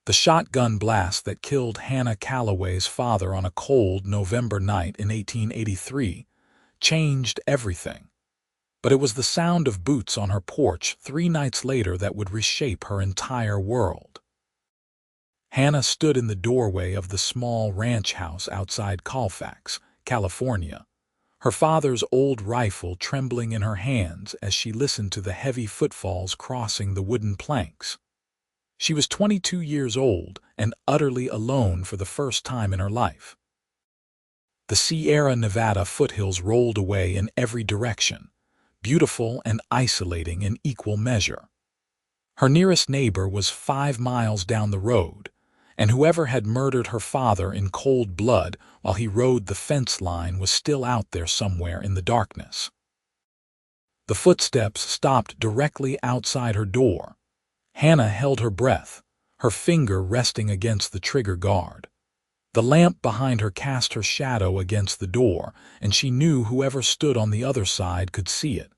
The shotgun blast that killed Hannah Calloway's father on a cold November night in 1883 changed everything. But it was the sound of boots on her porch 3 nights later that would reshape her entire world. Hannah stood in the doorway of the small ranch house outside Colfax, California, her father's old rifle trembling in her hands as she listened to the heavy footfalls crossing the wooden planks. She was 22 years old and utterly alone for the first time in her life. The Sierra Nevada foothills rolled away in every direction, beautiful and isolating in equal measure. Her nearest neighbor was 5 miles down the road, and whoever had murdered her father in cold blood while he rode the fence line was still out there somewhere in the darkness. The footsteps stopped directly outside her door. Hannah held her breath, her finger resting against the trigger guard. The lamp behind her cast her shadow against the door, and she knew whoever stood on the other side could see it.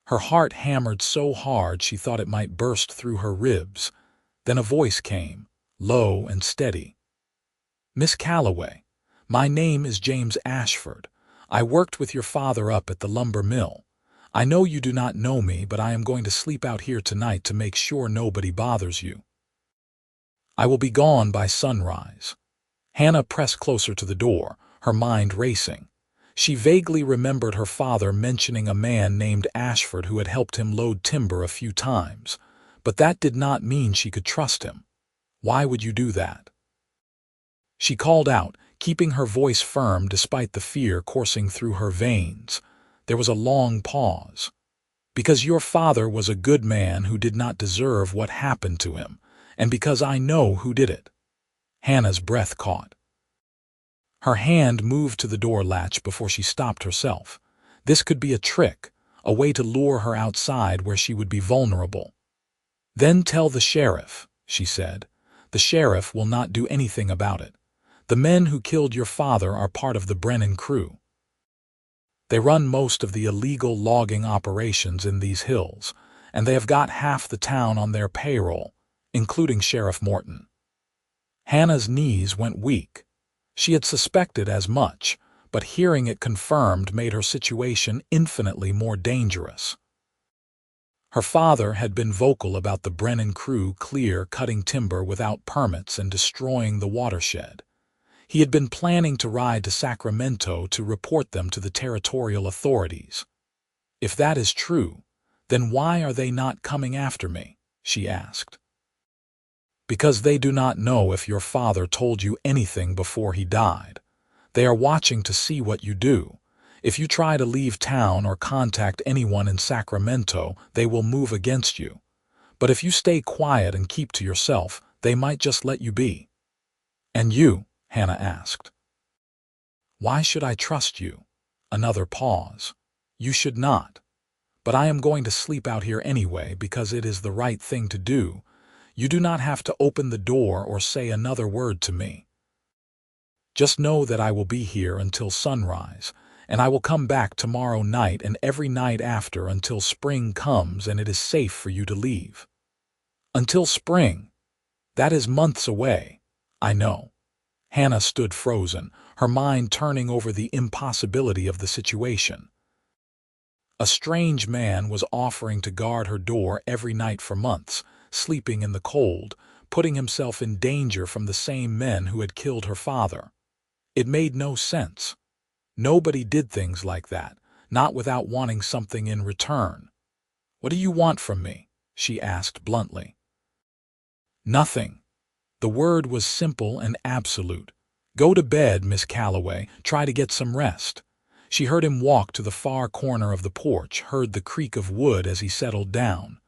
Her heart hammered so hard she thought it might burst through her ribs. Then a voice came, low and steady. "Miss Calloway, my name is James Ashford. I worked with your father up at the lumber mill. I know you do not know me, but I am going to sleep out here tonight to make sure nobody bothers you. I will be gone by sunrise." Hannah pressed closer to the door, her mind racing. She vaguely remembered her father mentioning a man named Ashford who had helped him load timber a few times, but that did not mean she could trust him. Why would you do that? She called out, keeping her voice firm despite the fear coursing through her veins. There was a long pause. "Because your father was a good man who did not deserve what happened to him, and because I know who did it." Hannah's breath caught. Her hand moved to the door latch before she stopped herself. This could be a trick, a way to lure her outside where she would be vulnerable. "Then tell the sheriff," she said. "The sheriff will not do anything about it. The men who killed your father are part of the Brennan crew. They run most of the illegal logging operations in these hills, and they have got half the town on their payroll, including Sheriff Morton." Hannah's knees went weak. She had suspected as much, but hearing it confirmed made her situation infinitely more dangerous. Her father had been vocal about the Brennan crew cutting timber without permits and destroying the watershed. He had been planning to ride to Sacramento to report them to the territorial authorities. "If that is true, then why are they not coming after me?" she asked. "Because they do not know if your father told you anything before he died. They are watching to see what you do. If you try to leave town or contact anyone in Sacramento, they will move against you. But if you stay quiet and keep to yourself, they might just let you be." "And you?" Hannah asked. "Why should I trust you?" Another pause. "You should not. But I am going to sleep out here anyway because it is the right thing to do. You do not have to open the door or say another word to me. Just know that I will be here until sunrise, and I will come back tomorrow night and every night after until spring comes and it is safe for you to leave." "Until spring? That is months away." "I know." Hannah stood frozen, her mind turning over the impossibility of the situation. A strange man was offering to guard her door every night for months, sleeping in the cold, putting himself in danger from the same men who had killed her father. It made no sense. Nobody did things like that, not without wanting something in return. "What do you want from me?" she asked bluntly. "Nothing." The word was simple and absolute. "Go to bed, Miss Calloway. Try to get some rest." She heard him walk to the far corner of the porch, heard the creak of wood as he settled down.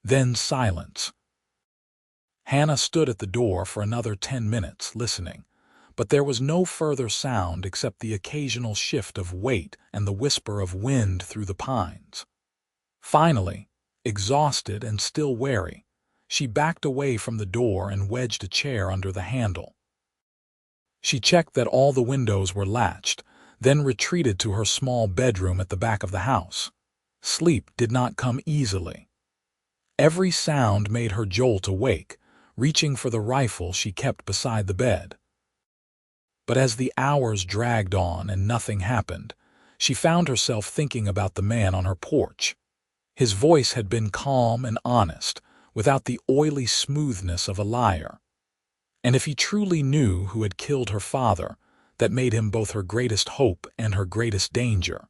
Then silence. Hannah stood at the door for another 10 minutes, listening, but there was no further sound except the occasional shift of weight and the whisper of wind through the pines. Finally, exhausted and still wary, she backed away from the door and wedged a chair under the handle. She checked that all the windows were latched, then retreated to her small bedroom at the back of the house. Sleep did not come easily. Every sound made her jolt awake, reaching for the rifle she kept beside the bed. But as the hours dragged on and nothing happened, she found herself thinking about the man on her porch. His voice had been calm and honest, without the oily smoothness of a liar. And if he truly knew who had killed her father, that made him both her greatest hope and her greatest danger.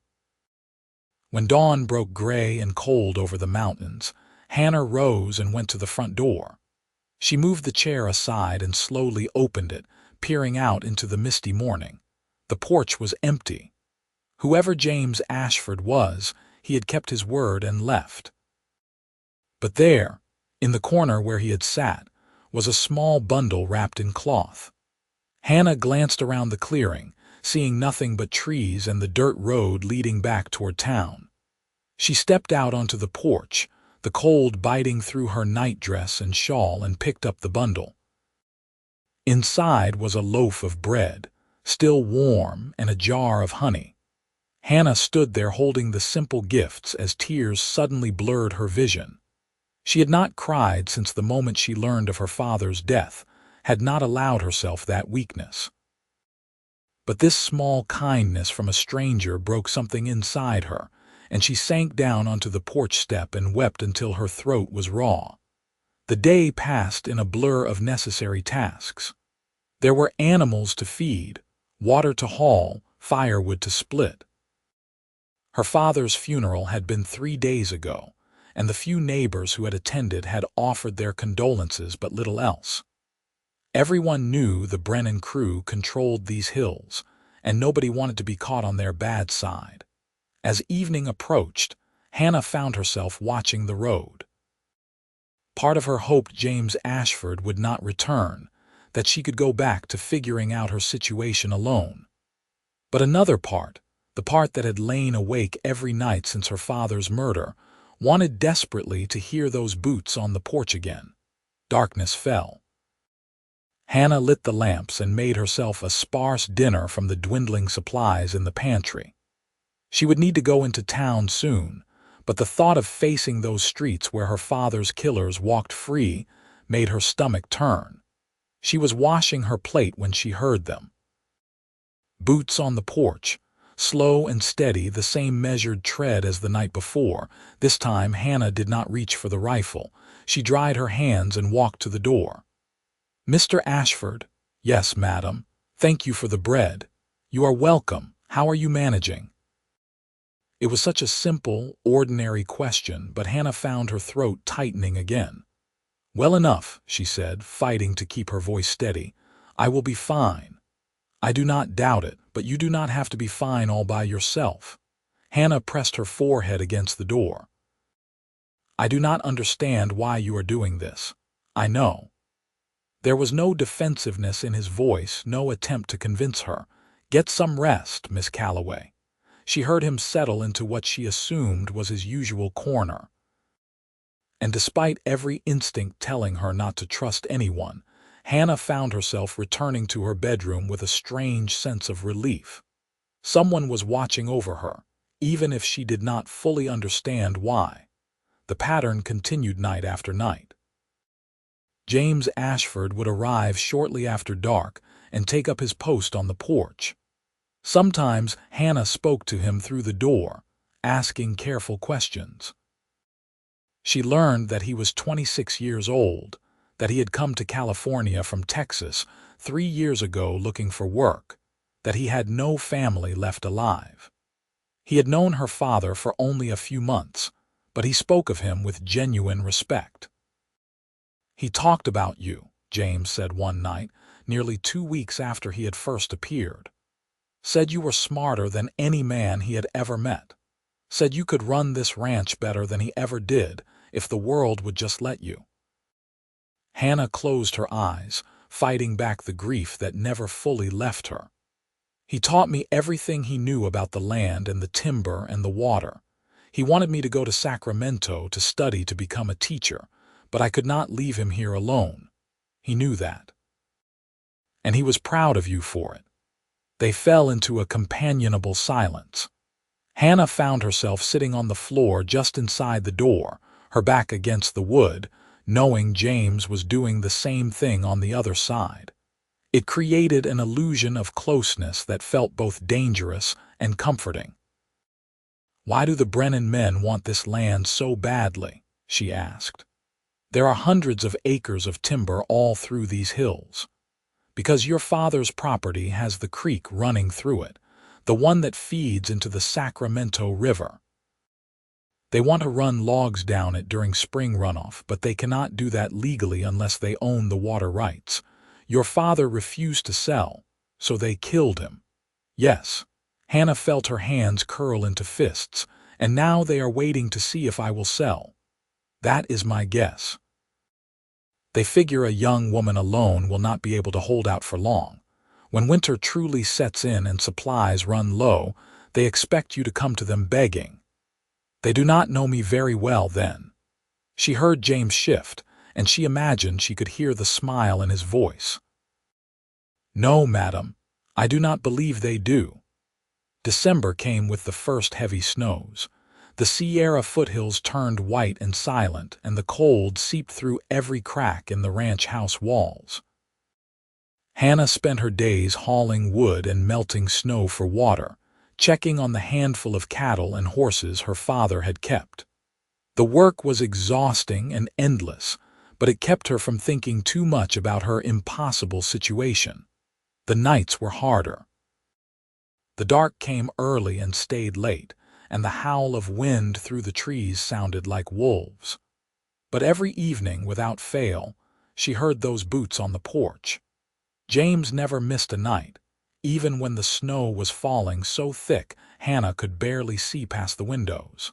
When dawn broke gray and cold over the mountains, Hannah rose and went to the front door. She moved the chair aside and slowly opened it, peering out into the misty morning. The porch was empty. Whoever James Ashford was, he had kept his word and left. But there, in the corner where he had sat, was a small bundle wrapped in cloth. Hannah glanced around the clearing, seeing nothing but trees and the dirt road leading back toward town. She stepped out onto the porch, the cold biting through her nightdress and shawl, and picked up the bundle. Inside was a loaf of bread, still warm, and a jar of honey. Hannah stood there holding the simple gifts as tears suddenly blurred her vision. She had not cried since the moment she learned of her father's death, had not allowed herself that weakness. But this small kindness from a stranger broke something inside her, and she sank down onto the porch step and wept until her throat was raw. The day passed in a blur of necessary tasks. There were animals to feed, water to haul, firewood to split. Her father's funeral had been 3 days ago, and the few neighbors who had attended had offered their condolences but little else. Everyone knew the Brennan crew controlled these hills, and nobody wanted to be caught on their bad side. As evening approached, Hannah found herself watching the road. Part of her hoped James Ashford would not return, that she could go back to figuring out her situation alone. But another part, the part that had lain awake every night since her father's murder, wanted desperately to hear those boots on the porch again. Darkness fell. Hannah lit the lamps and made herself a sparse dinner from the dwindling supplies in the pantry. She would need to go into town soon, but the thought of facing those streets where her father's killers walked free made her stomach turn. She was washing her plate when she heard them. Boots on the porch, slow and steady, the same measured tread as the night before. This time Hannah did not reach for the rifle. She dried her hands and walked to the door. "Mr. Ashford." "Yes, madam. Thank you for the bread." "You are welcome. How are you managing?" It was such a simple, ordinary question, but Hannah found her throat tightening again. "Well enough," she said, fighting to keep her voice steady. "I will be fine. I do not doubt it, but you do not have to be fine all by yourself." Hannah pressed her forehead against the door. "I do not understand why you are doing this. I know." There was no defensiveness in his voice, no attempt to convince her. "Get some rest, Miss Calloway." She heard him settle into what she assumed was his usual corner. And despite every instinct telling her not to trust anyone, Hannah found herself returning to her bedroom with a strange sense of relief. Someone was watching over her, even if she did not fully understand why. The pattern continued night after night. James Ashford would arrive shortly after dark and take up his post on the porch. Sometimes Hannah spoke to him through the door, asking careful questions. She learned that he was 26 years old, that he had come to California from Texas 3 years ago looking for work, that he had no family left alive. He had known her father for only a few months, but he spoke of him with genuine respect. "He talked about you," James said one night, nearly 2 weeks after he had first appeared. "Said you were smarter than any man he had ever met. Said you could run this ranch better than he ever did if the world would just let you." Hannah closed her eyes, fighting back the grief that never fully left her. "He taught me everything he knew about the land and the timber and the water. He wanted me to go to Sacramento to study to become a teacher, but I could not leave him here alone. He knew that. And he was proud of you for it." They fell into a companionable silence. Hannah found herself sitting on the floor just inside the door, her back against the wood, knowing James was doing the same thing on the other side. It created an illusion of closeness that felt both dangerous and comforting. "Why do the Brennan men want this land so badly?" she asked. "There are hundreds of acres of timber all through these hills. Because your father's property has the creek running through it, the one that feeds into the Sacramento River. They want to run logs down it during spring runoff, but they cannot do that legally unless they own the water rights. Your father refused to sell, so they killed him." "Yes." Hannah felt her hands curl into fists, "and now they are waiting to see if I will sell. That is my guess. They figure a young woman alone will not be able to hold out for long. When winter truly sets in and supplies run low, they expect you to come to them begging. They do not know me very well then." She heard James shift, and she imagined she could hear the smile in his voice. "No, madam, I do not believe they do." December came with the first heavy snows. The Sierra foothills turned white and silent, and the cold seeped through every crack in the ranch house walls. Hannah spent her days hauling wood and melting snow for water, checking on the handful of cattle and horses her father had kept. The work was exhausting and endless, but it kept her from thinking too much about her impossible situation. The nights were harder. The dark came early and stayed late, and the howl of wind through the trees sounded like wolves. But every evening, without fail, she heard those boots on the porch. James never missed a night, even when the snow was falling so thick Hannah could barely see past the windows.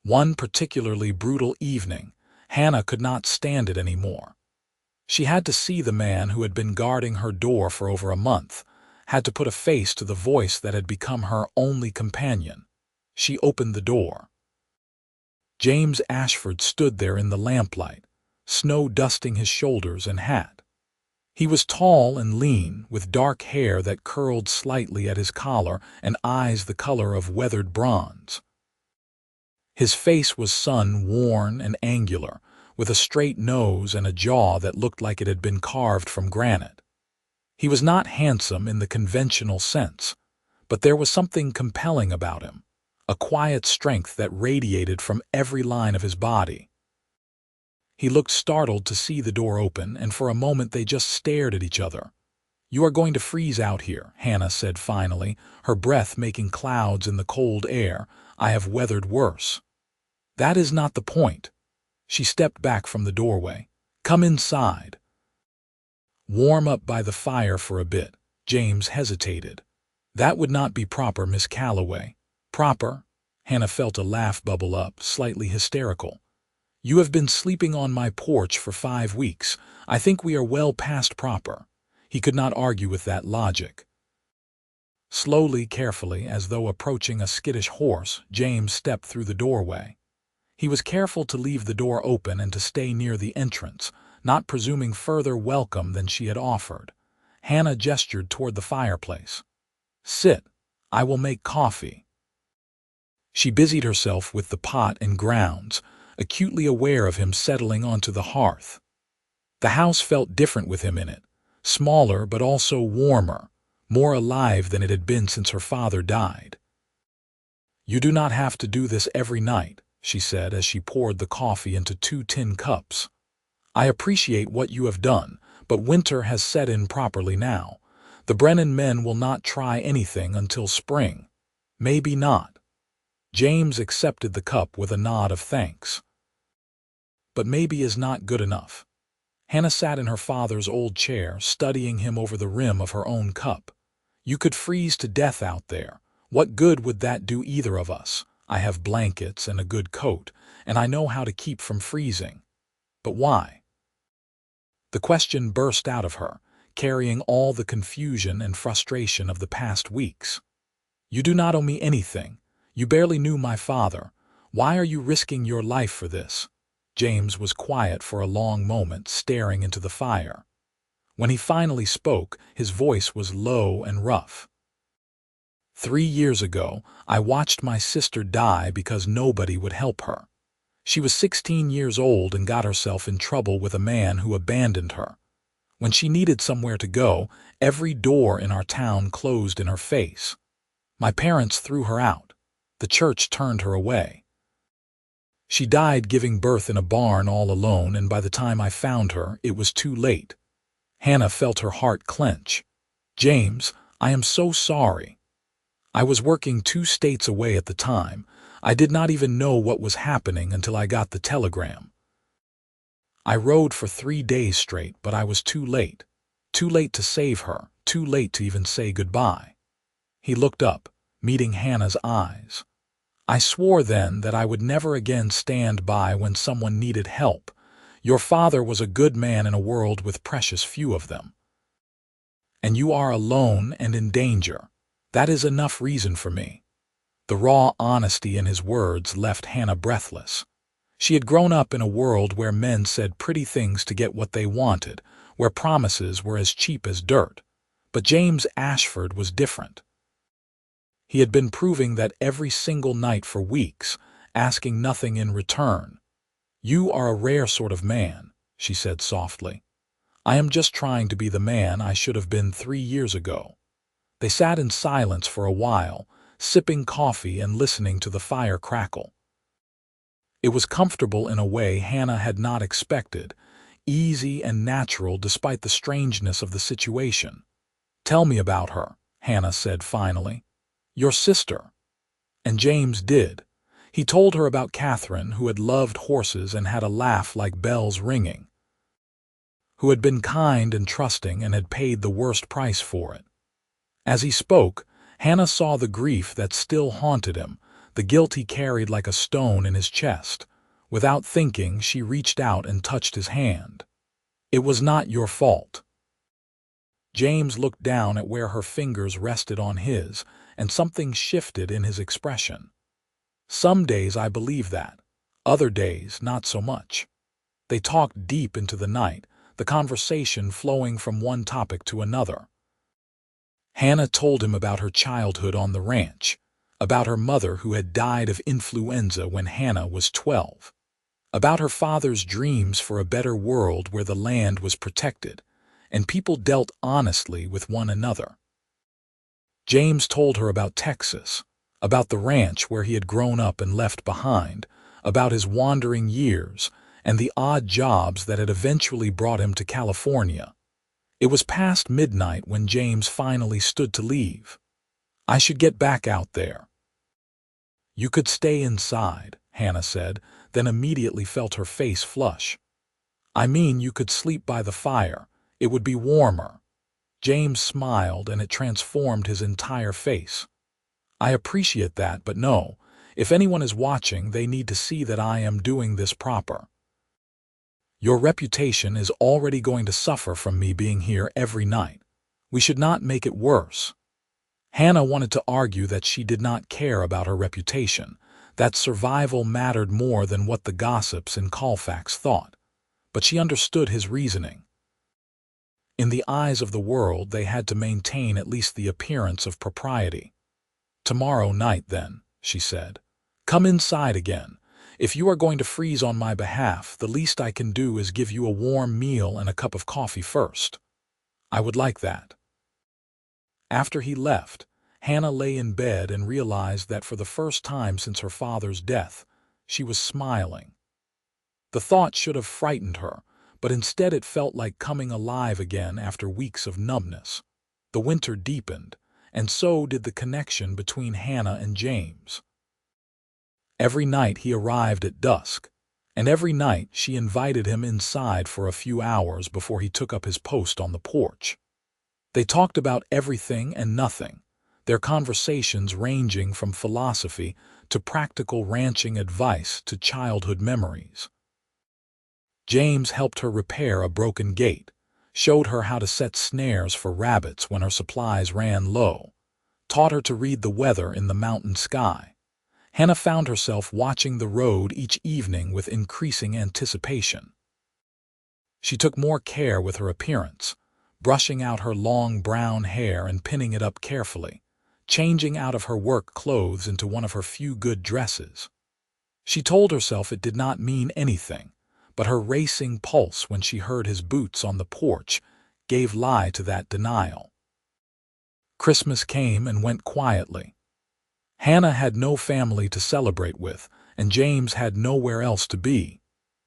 One particularly brutal evening, Hannah could not stand it anymore. She had to see the man who had been guarding her door for over a month, had to put a face to the voice that had become her only companion. She opened the door. James Ashford stood there in the lamplight, snow dusting his shoulders and hat. He was tall and lean, with dark hair that curled slightly at his collar and eyes the color of weathered bronze. His face was sun-worn and angular, with a straight nose and a jaw that looked like it had been carved from granite. He was not handsome in the conventional sense, but there was something compelling about him, a quiet strength that radiated from every line of his body. He looked startled to see the door open, and for a moment they just stared at each other. "You are going to freeze out here," Hannah said finally, her breath making clouds in the cold air. "I have weathered worse." "That is not the point." She stepped back from the doorway. "Come inside." "Warm up by the fire for a bit." James hesitated. "That would not be proper, Miss Calloway." "Proper?" Hannah felt a laugh bubble up, slightly hysterical. "You have been sleeping on my porch for 5 weeks. I think we are well past proper." He could not argue with that logic. Slowly, carefully, as though approaching a skittish horse, James stepped through the doorway. He was careful to leave the door open and to stay near the entrance, not presuming further welcome than she had offered. Hannah gestured toward the fireplace. "Sit. I will make coffee." She busied herself with the pot and grounds, acutely aware of him settling onto the hearth. The house felt different with him in it, smaller but also warmer, more alive than it had been since her father died. "You do not have to do this every night," she said as she poured the coffee into 2 tin cups. "I appreciate what you have done, but winter has set in properly now. The Brennan men will not try anything until spring. Maybe not." James accepted the cup with a nod of thanks. "But maybe is not good enough." Hannah sat in her father's old chair, studying him over the rim of her own cup. "You could freeze to death out there. What good would that do either of us? I have blankets and a good coat, and I know how to keep from freezing. But why?" The question burst out of her, carrying all the confusion and frustration of the past weeks. "You do not owe me anything. You barely knew my father. Why are you risking your life for this?" James was quiet for a long moment, staring into the fire. When he finally spoke, his voice was low and rough. 3 years ago, I watched my sister die because nobody would help her. She was 16 years old and got herself in trouble with a man who abandoned her. When she needed somewhere to go, every door in our town closed in her face. My parents threw her out. The church turned her away. She died giving birth in a barn all alone, and by the time I found her, it was too late. Hannah felt her heart clench. James, I am so sorry. I was working 2 states away at the time. I did not even know what was happening until I got the telegram. I rode for 3 days straight, but I was too late. Too late to save her, too late to even say goodbye. He looked up, meeting Hannah's eyes. I swore then that I would never again stand by when someone needed help. Your father was a good man in a world with precious few of them. And you are alone and in danger. That is enough reason for me. The raw honesty in his words left Hannah breathless. She had grown up in a world where men said pretty things to get what they wanted, where promises were as cheap as dirt. But James Ashford was different. He had been proving that every single night for weeks, asking nothing in return. You are a rare sort of man, she said softly. I am just trying to be the man I should have been 3 years ago. They sat in silence for a while, sipping coffee and listening to the fire crackle. It was comfortable in a way Hannah had not expected, easy and natural despite the strangeness of the situation. Tell me about her, Hannah said finally. Your sister. And James did. He told her about Catherine, who had loved horses and had a laugh like bells ringing, who had been kind and trusting and had paid the worst price for it. As he spoke, Hannah saw the grief that still haunted him, the guilt he carried like a stone in his chest. Without thinking, she reached out and touched his hand. It was not your fault. James looked down at where her fingers rested on his, and something shifted in his expression. Some days I believe that. Other days, not so much. They talked deep into the night, the conversation flowing from one topic to another. Hannah told him about her childhood on the ranch, about her mother who had died of influenza when Hannah was 12, about her father's dreams for a better world where the land was protected, and people dealt honestly with one another. James told her about Texas, about the ranch where he had grown up and left behind, about his wandering years, and the odd jobs that had eventually brought him to California. It was past midnight when James finally stood to leave. I should get back out there. You could stay inside, Hannah said, then immediately felt her face flush. I mean, you could sleep by the fire. It would be warmer. James smiled, and it transformed his entire face. I appreciate that, but no. If anyone is watching, they need to see that I am doing this proper. Your reputation is already going to suffer from me being here every night. We should not make it worse. Hannah wanted to argue that she did not care about her reputation, that survival mattered more than what the gossips in Colfax thought. But she understood his reasoning. In the eyes of the world, they had to maintain at least the appearance of propriety. Tomorrow night, then, she said. Come inside again. If you are going to freeze on my behalf, the least I can do is give you a warm meal and a cup of coffee first. I would like that. After he left, Hannah lay in bed and realized that for the first time since her father's death, she was smiling. The thought should have frightened her, but instead it felt like coming alive again after weeks of numbness. The winter deepened, and so did the connection between Hannah and James. Every night he arrived at dusk, and every night she invited him inside for a few hours before he took up his post on the porch. They talked about everything and nothing, their conversations ranging from philosophy to practical ranching advice to childhood memories. James helped her repair a broken gate, showed her how to set snares for rabbits when her supplies ran low, taught her to read the weather in the mountain sky. Hannah found herself watching the road each evening with increasing anticipation. She took more care with her appearance, brushing out her long brown hair and pinning it up carefully, changing out of her work clothes into one of her few good dresses. She told herself it did not mean anything, but her racing pulse when she heard his boots on the porch gave lie to that denial. Christmas came and went quietly. Hannah had no family to celebrate with, and James had nowhere else to be.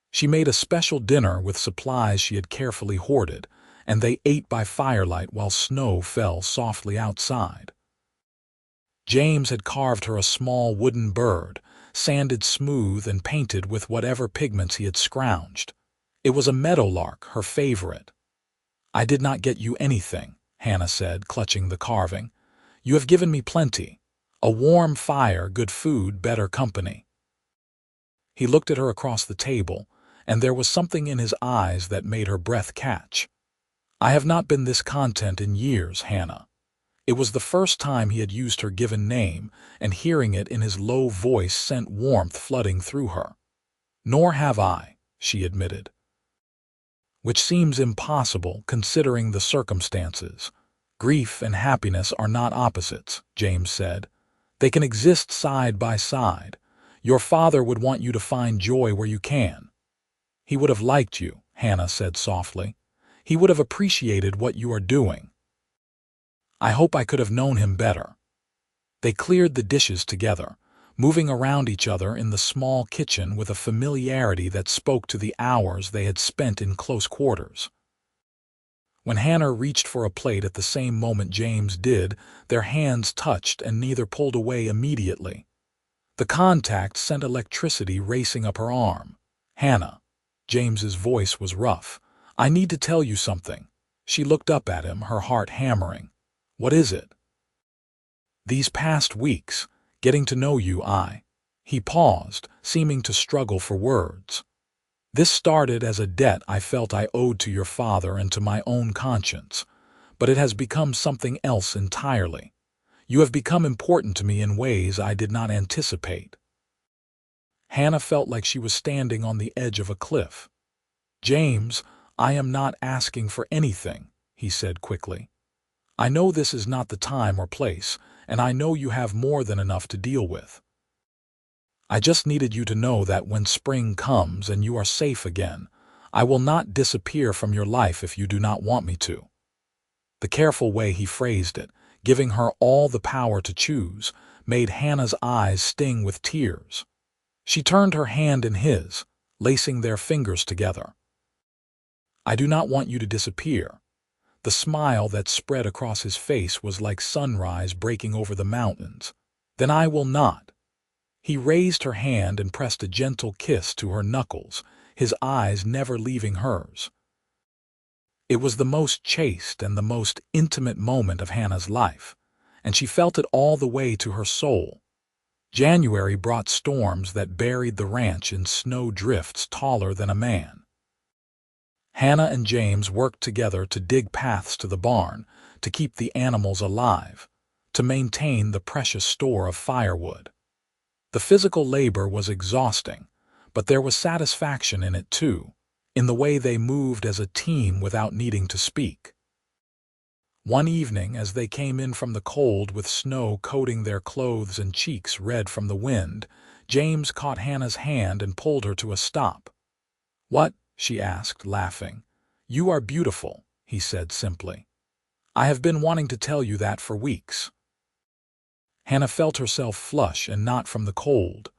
She made a special dinner with supplies she had carefully hoarded, and they ate by firelight while snow fell softly outside. James had carved her a small wooden bird, sanded smooth and painted with whatever pigments he had scrounged. It was a meadowlark, her favorite. "I did not get you anything," Hannah said, clutching the carving. "You have given me plenty. A warm fire, good food, better company." He looked at her across the table, and there was something in his eyes that made her breath catch. "I have not been this content in years, Hannah." It was the first time he had used her given name, and hearing it in his low voice sent warmth flooding through her. "Nor have I," she admitted. "Which seems impossible considering the circumstances. Grief and happiness are not opposites," James said. "They can exist side by side. Your father would want you to find joy where you can." "He would have liked you," Hannah said softly. "He would have appreciated what you are doing." "I hope I could have known him better." They cleared the dishes together, moving around each other in the small kitchen with a familiarity that spoke to the hours they had spent in close quarters. When Hannah reached for a plate at the same moment James did, their hands touched and neither pulled away immediately. The contact sent electricity racing up her arm. "Hannah." James's voice was rough. "I need to tell you something." She looked up at him, her heart hammering. "What is it?" "These past weeks, getting to know you, He paused, seeming to struggle for words. "This started as a debt I felt I owed to your father and to my own conscience, but it has become something else entirely. You have become important to me in ways I did not anticipate." Hannah felt like she was standing on the edge of a cliff. "James, I am not asking for anything," he said quickly. "I know this is not the time or place, and I know you have more than enough to deal with. I just needed you to know that when spring comes and you are safe again, I will not disappear from your life if you do not want me to." The careful way he phrased it, giving her all the power to choose, made Hannah's eyes sting with tears. She turned her hand in his, lacing their fingers together. "I do not want you to disappear." The smile that spread across his face was like sunrise breaking over the mountains. "Then I will not." He raised her hand and pressed a gentle kiss to her knuckles, his eyes never leaving hers. It was the most chaste and the most intimate moment of Hannah's life, and she felt it all the way to her soul. January brought storms that buried the ranch in snow drifts taller than a man. Hannah and James worked together to dig paths to the barn, to keep the animals alive, to maintain the precious store of firewood. The physical labor was exhausting, but there was satisfaction in it too, in the way they moved as a team without needing to speak. One evening, as they came in from the cold with snow coating their clothes and cheeks red from the wind, James caught Hannah's hand and pulled her to a stop. "What?" she asked, laughing. "You are beautiful," he said simply. "I have been wanting to tell you that for weeks." Hannah felt herself flush, and not from the cold.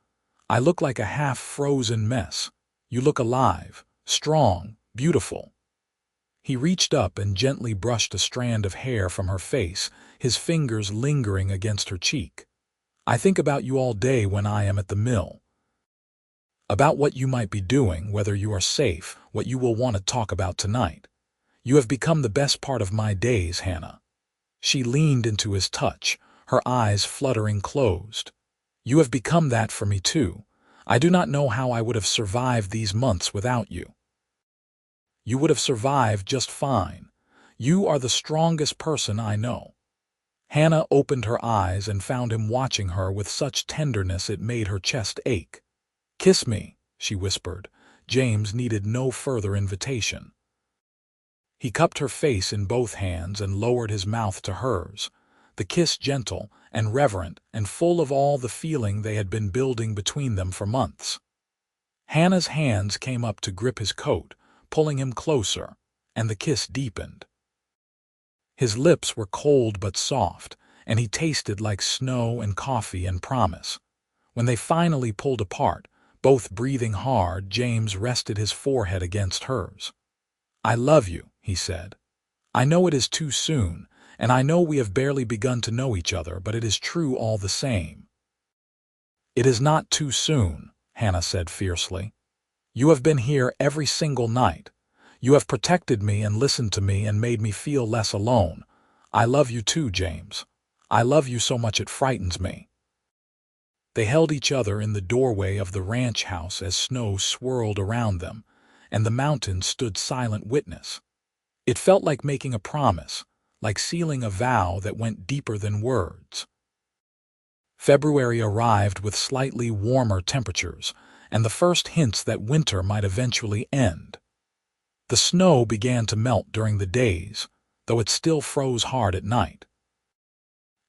"I look like a half-frozen mess. You look alive, strong, beautiful." He reached up and gently brushed a strand of hair from her face, his fingers lingering against her cheek. "I think about you all day when I am at the mill. About what you might be doing, whether you are safe, what you will want to talk about tonight. You have become the best part of my days, Hannah." She leaned into his touch, her eyes fluttering closed. "You have become that for me too. I do not know how I would have survived these months without you." "You would have survived just fine. You are the strongest person I know." Hannah opened her eyes and found him watching her with such tenderness it made her chest ache. "Kiss me," she whispered. James needed no further invitation. He cupped her face in both hands and lowered his mouth to hers, the kiss gentle, and reverent and full of all the feeling they had been building between them for months. Hannah's hands came up to grip his coat, pulling him closer, and the kiss deepened. His lips were cold but soft, and he tasted like snow and coffee and promise. When they finally pulled apart, both breathing hard, James rested his forehead against hers. "I love you," he said. "I know it is too soon, and I know we have barely begun to know each other, but it is true all the same." "It is not too soon," Hannah said fiercely. "You have been here every single night. You have protected me and listened to me and made me feel less alone. I love you too, James. I love you so much it frightens me." They held each other in the doorway of the ranch house as snow swirled around them, and the mountains stood silent witness. It felt like making a promise, like sealing a vow that went deeper than words. February arrived with slightly warmer temperatures, and the first hints that winter might eventually end. The snow began to melt during the days, though it still froze hard at night.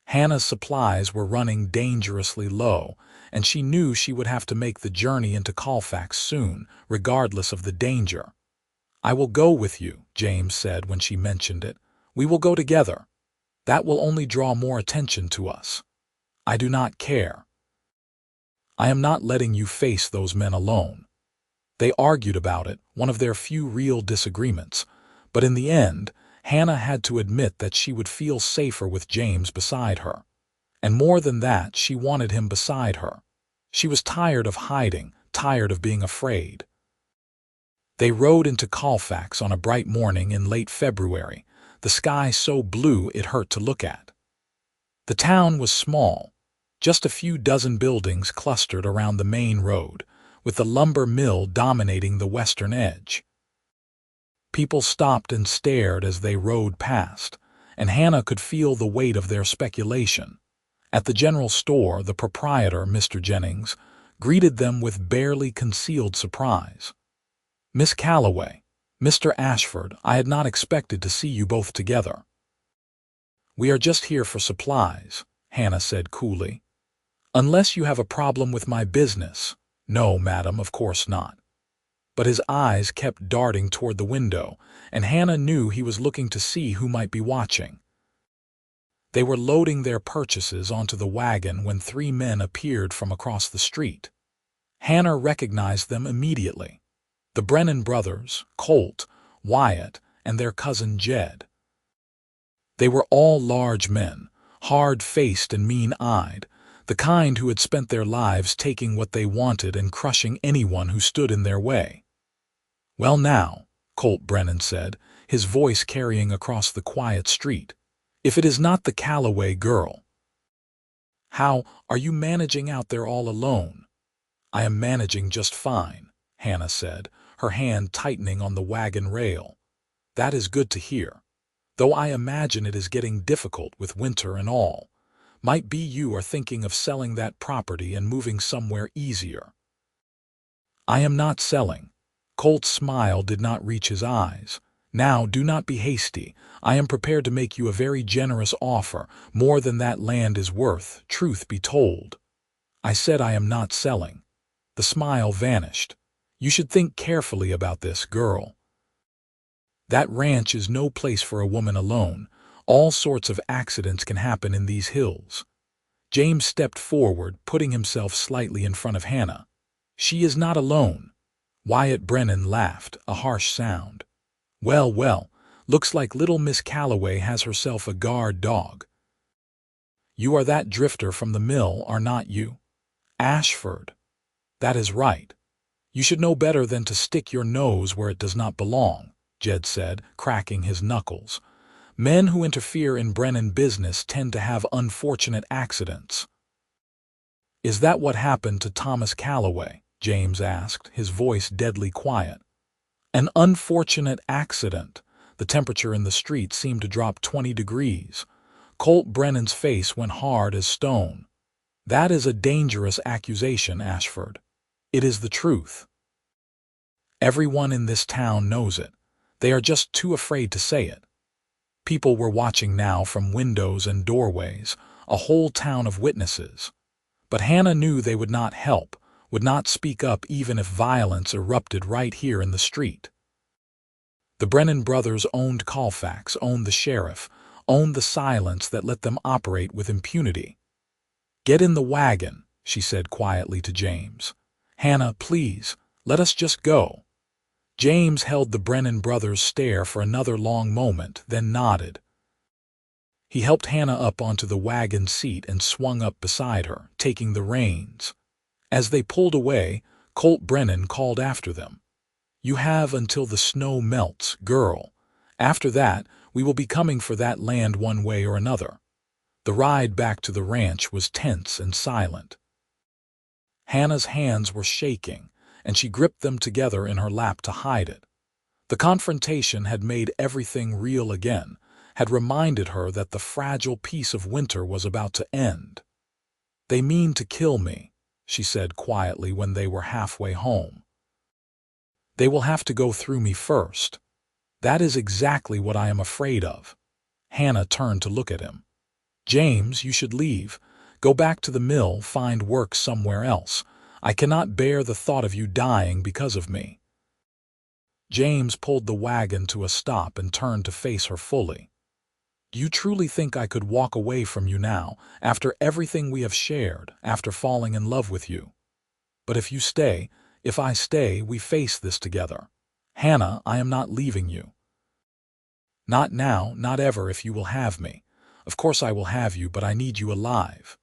Hannah's supplies were running dangerously low, and she knew she would have to make the journey into Colfax soon, regardless of the danger. "I will go with you," James said when she mentioned it. "We will go together. That will only draw more attention to us. I do not care. I am not letting you face those men alone." They argued about it, one of their few real disagreements, but in the end, Hannah had to admit that she would feel safer with James beside her. And more than that, she wanted him beside her. She was tired of hiding, tired of being afraid. They rode into Colfax on a bright morning in late February, the sky so blue it hurt to look at. The town was small, just a few dozen buildings clustered around the main road, with the lumber mill dominating the western edge. People stopped and stared as they rode past, and Hannah could feel the weight of their speculation. At the general store, the proprietor, Mr. Jennings, greeted them with barely concealed surprise. "Miss Calloway, Mr. Ashford, I had not expected to see you both together." "We are just here for supplies," Hannah said coolly. "Unless you have a problem with my business." "No, madam, of course not." But his eyes kept darting toward the window, and Hannah knew he was looking to see who might be watching. They were loading their purchases onto the wagon when 3 men appeared from across the street. Hannah recognized them immediately. The Brennan brothers, Colt, Wyatt, and their cousin Jed. They were all large men, hard-faced and mean-eyed, the kind who had spent their lives taking what they wanted and crushing anyone who stood in their way. "Well now," Colt Brennan said, his voice carrying across the quiet street, "if it is not the Calloway girl. How are you managing out there all alone?" "I am managing just fine," Hannah said, her hand tightening on the wagon rail. "That is good to hear. Though I imagine it is getting difficult with winter and all. Might be you are thinking of selling that property and moving somewhere easier." "I am not selling." Colt's smile did not reach his eyes. "Now, do not be hasty. I am prepared to make you a very generous offer, more than that land is worth, truth be told." "I said I am not selling." The smile vanished. "You should think carefully about this, girl. That ranch is no place for a woman alone. All sorts of accidents can happen in these hills." James stepped forward, putting himself slightly in front of Hannah. "She is not alone." Wyatt Brennan laughed, a harsh sound. "Well, well, looks like little Miss Calloway has herself a guard dog." "You are that drifter from the mill, are not you?" "Ashford." "That is right. You should know better than to stick your nose where it does not belong," Jed said, cracking his knuckles. "Men who interfere in Brennan business tend to have unfortunate accidents." "Is that what happened to Thomas Calloway?" James asked, his voice deadly quiet. "An unfortunate accident." The temperature in the street seemed to drop 20 degrees. Colt Brennan's face went hard as stone. "That is a dangerous accusation, Ashford. It is the truth. Everyone in this town knows it. They are just too afraid to say it." People were watching now from windows and doorways, a whole town of witnesses. But Hannah knew they would not help, would not speak up even if violence erupted right here in the street. The Brennan brothers owned Colfax, owned the sheriff, owned the silence that let them operate with impunity. "Get in the wagon," she said quietly to James. "Hannah, please, let us just go." James held the Brennan brothers' stare for another long moment, then nodded. He helped Hannah up onto the wagon seat and swung up beside her, taking the reins. As they pulled away, Colt Brennan called after them. "You have until the snow melts, girl. After that, we will be coming for that land one way or another." The ride back to the ranch was tense and silent. Hannah's hands were shaking, and she gripped them together in her lap to hide it. The confrontation had made everything real again, had reminded her that the fragile peace of winter was about to end. "They mean to kill me," she said quietly when they were halfway home. "They will have to go through me first. That is exactly what I am afraid of." Hannah turned to look at him. "James, you should leave. Go back to the mill, find work somewhere else. I cannot bear the thought of you dying because of me." James pulled the wagon to a stop and turned to face her fully. "Do you truly think I could walk away from you now, after everything we have shared, after falling in love with you? But if you stay, if I stay, we face this together. Hannah, I am not leaving you. Not now, not ever if you will have me. Of course I will have you, but I need you alive.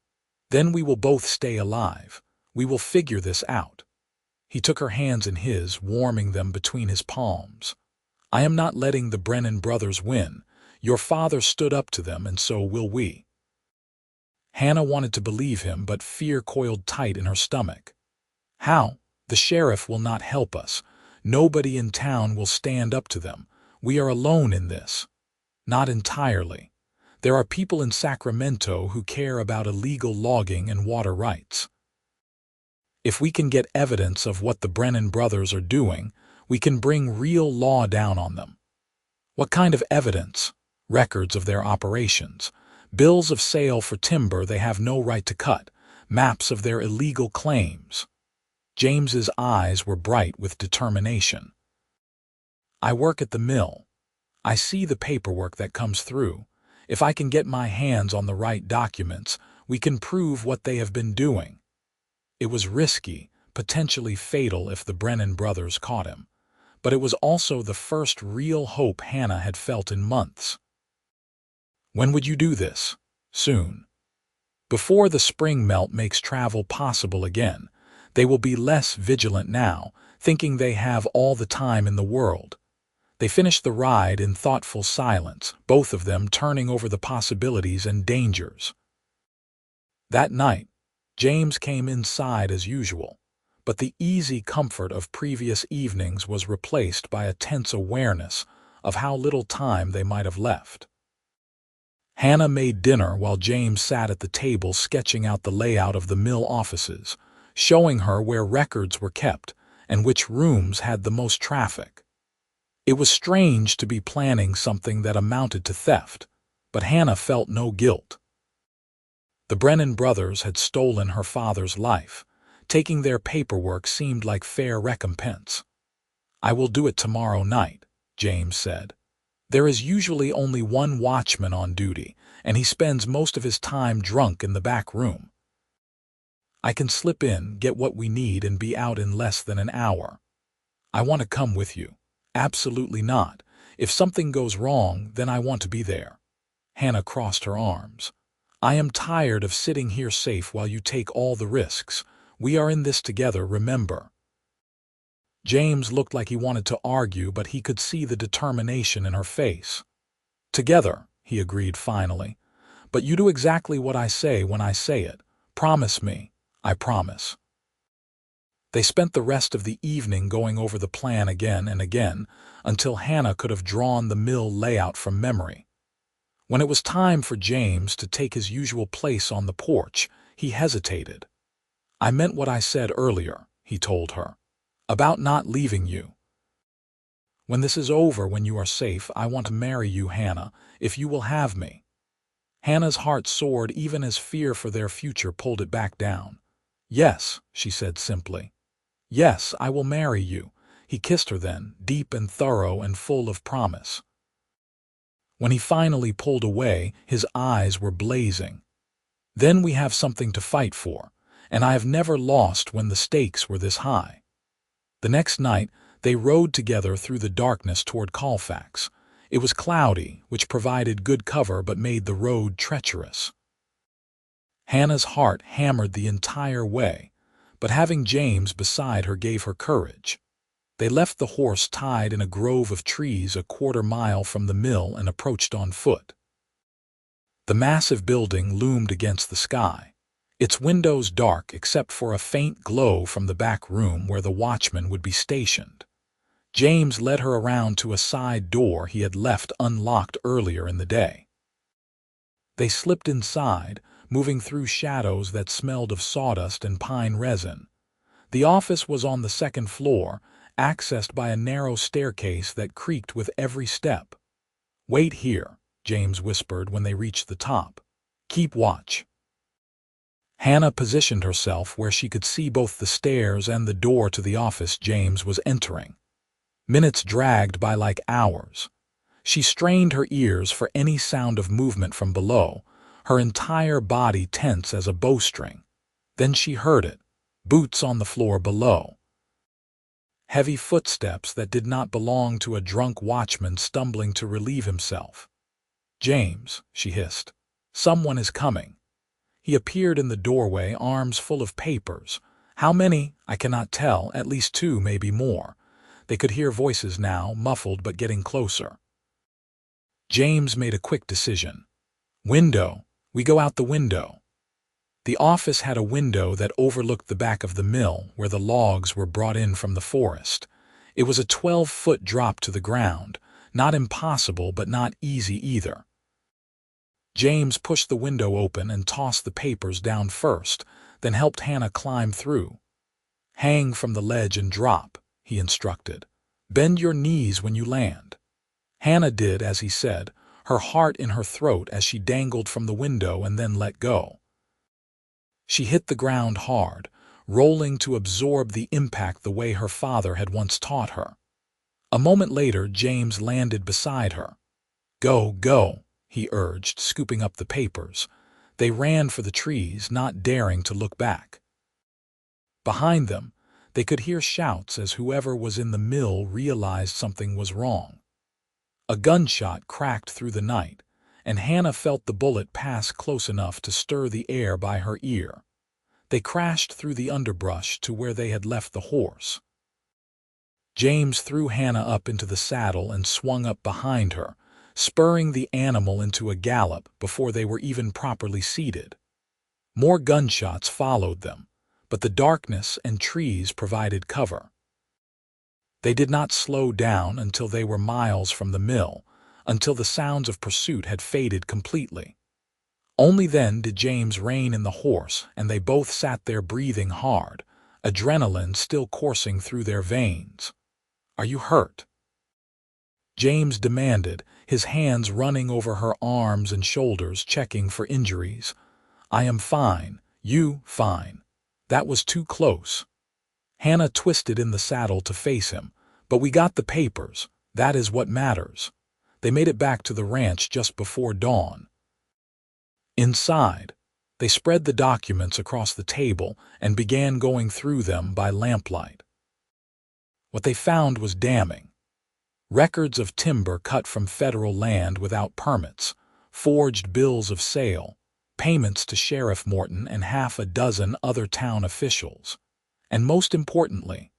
Then we will both stay alive. We will figure this out." He took her hands in his, warming them between his palms. "I am not letting the Brennan brothers win. Your father stood up to them, and so will we." Hannah wanted to believe him, but fear coiled tight in her stomach. "How? The sheriff will not help us. Nobody in town will stand up to them. We are alone in this." "Not entirely. There are people in Sacramento who care about illegal logging and water rights. If we can get evidence of what the Brennan brothers are doing, we can bring real law down on them." "What kind of evidence?" "Records of their operations. Bills of sale for timber they have no right to cut. Maps of their illegal claims." James's eyes were bright with determination. "I work at the mill. I see the paperwork that comes through. If I can get my hands on the right documents, we can prove what they have been doing." It was risky, potentially fatal if the Brennan brothers caught him, but it was also the first real hope Hannah had felt in months. "When would you do this?" "Soon. Before the spring melt makes travel possible again. They will be less vigilant now, thinking they have all the time in the world." They finished the ride in thoughtful silence, both of them turning over the possibilities and dangers. That night, James came inside as usual, but the easy comfort of previous evenings was replaced by a tense awareness of how little time they might have left. Hannah made dinner while James sat at the table sketching out the layout of the mill offices, showing her where records were kept and which rooms had the most traffic. It was strange to be planning something that amounted to theft, but Hannah felt no guilt. The Brennan brothers had stolen her father's life. Taking their paperwork seemed like fair recompense. "I will do it tomorrow night," James said. "There is usually only one watchman on duty, and he spends most of his time drunk in the back room. I can slip in, get what we need, and be out in less than an hour. I want to come with you." "Absolutely not. If something goes wrong, then I want to be there." Hannah crossed her arms. "I am tired of sitting here safe while you take all the risks. We are in this together, remember." James looked like he wanted to argue, but he could see the determination in her face. "Together," he agreed finally. "But you do exactly what I say when I say it. Promise me." "I promise." They spent the rest of the evening going over the plan again and again, until Hannah could have drawn the mill layout from memory. When it was time for James to take his usual place on the porch, he hesitated. "I meant what I said earlier," he told her, "about not leaving you. When this is over, when you are safe, I want to marry you, Hannah, if you will have me." Hannah's heart soared even as fear for their future pulled it back down. "Yes," she said simply. "Yes, I will marry you." He kissed her then, deep and thorough and full of promise. When he finally pulled away, his eyes were blazing. "Then we have something to fight for, and I have never lost when the stakes were this high." The next night, they rode together through the darkness toward Colfax. It was cloudy, which provided good cover but made the road treacherous. Hannah's heart hammered the entire way, but having James beside her gave her courage. They left the horse tied in a grove of trees a quarter-mile from the mill and approached on foot. The massive building loomed against the sky, its windows dark except for a faint glow from the back room where the watchman would be stationed. James led her around to a side door he had left unlocked earlier in the day. They slipped inside, moving through shadows that smelled of sawdust and pine resin. The office was on the second floor, accessed by a narrow staircase that creaked with every step. "Wait here," James whispered when they reached the top. "Keep watch." Hannah positioned herself where she could see both the stairs and the door to the office James was entering. Minutes dragged by like hours. She strained her ears for any sound of movement from below, her entire body tense as a bowstring. Then she heard it, boots on the floor below. Heavy footsteps that did not belong to a drunk watchman stumbling to relieve himself. "James," she hissed, "someone is coming." He appeared in the doorway, arms full of papers. How many? I cannot tell, at least 2, maybe more. They could hear voices now, muffled but getting closer. James made a quick decision. "Window. We go out the window." The office had a window that overlooked the back of the mill where the logs were brought in from the forest. It was a 12-foot drop to the ground, not impossible but not easy either. James pushed the window open and tossed the papers down first, then helped Hannah climb through. "Hang from the ledge and drop," he instructed. "Bend your knees when you land." Hannah did as he said, her heart in her throat as she dangled from the window and then let go. She hit the ground hard, rolling to absorb the impact the way her father had once taught her. A moment later, James landed beside her. "Go, go," he urged, scooping up the papers. They ran for the trees, not daring to look back. Behind them, they could hear shouts as whoever was in the mill realized something was wrong. A gunshot cracked through the night, and Hannah felt the bullet pass close enough to stir the air by her ear. They crashed through the underbrush to where they had left the horse. James threw Hannah up into the saddle and swung up behind her, spurring the animal into a gallop before they were even properly seated. More gunshots followed them, but the darkness and trees provided cover. They did not slow down until they were miles from the mill, until the sounds of pursuit had faded completely. Only then did James rein in the horse, and they both sat there breathing hard, adrenaline still coursing through their veins. "Are you hurt?" James demanded, his hands running over her arms and shoulders, checking for injuries. "I am fine. You, fine." That was too close. Hannah twisted in the saddle to face him. "But we got the papers. That is what matters." They made it back to the ranch just before dawn. Inside, they spread the documents across the table and began going through them by lamplight. What they found was damning. Records of timber cut from federal land without permits, forged bills of sale, payments to Sheriff Morton and half a dozen other town officials, and most importantly,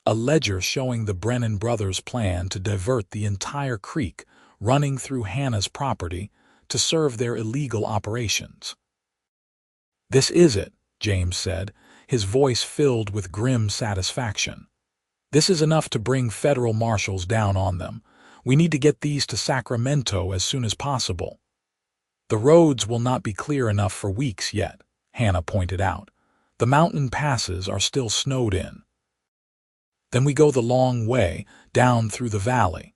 a ledger showing the Brennan brothers' plan to divert the entire creek running through Hannah's property to serve their illegal operations. "This is it," James said, his voice filled with grim satisfaction. "This is enough to bring federal marshals down on them. We need to get these to Sacramento as soon as possible." "The roads will not be clear enough for weeks yet," Hannah pointed out. "The mountain passes are still snowed in." "Then we go the long way, down through the valley.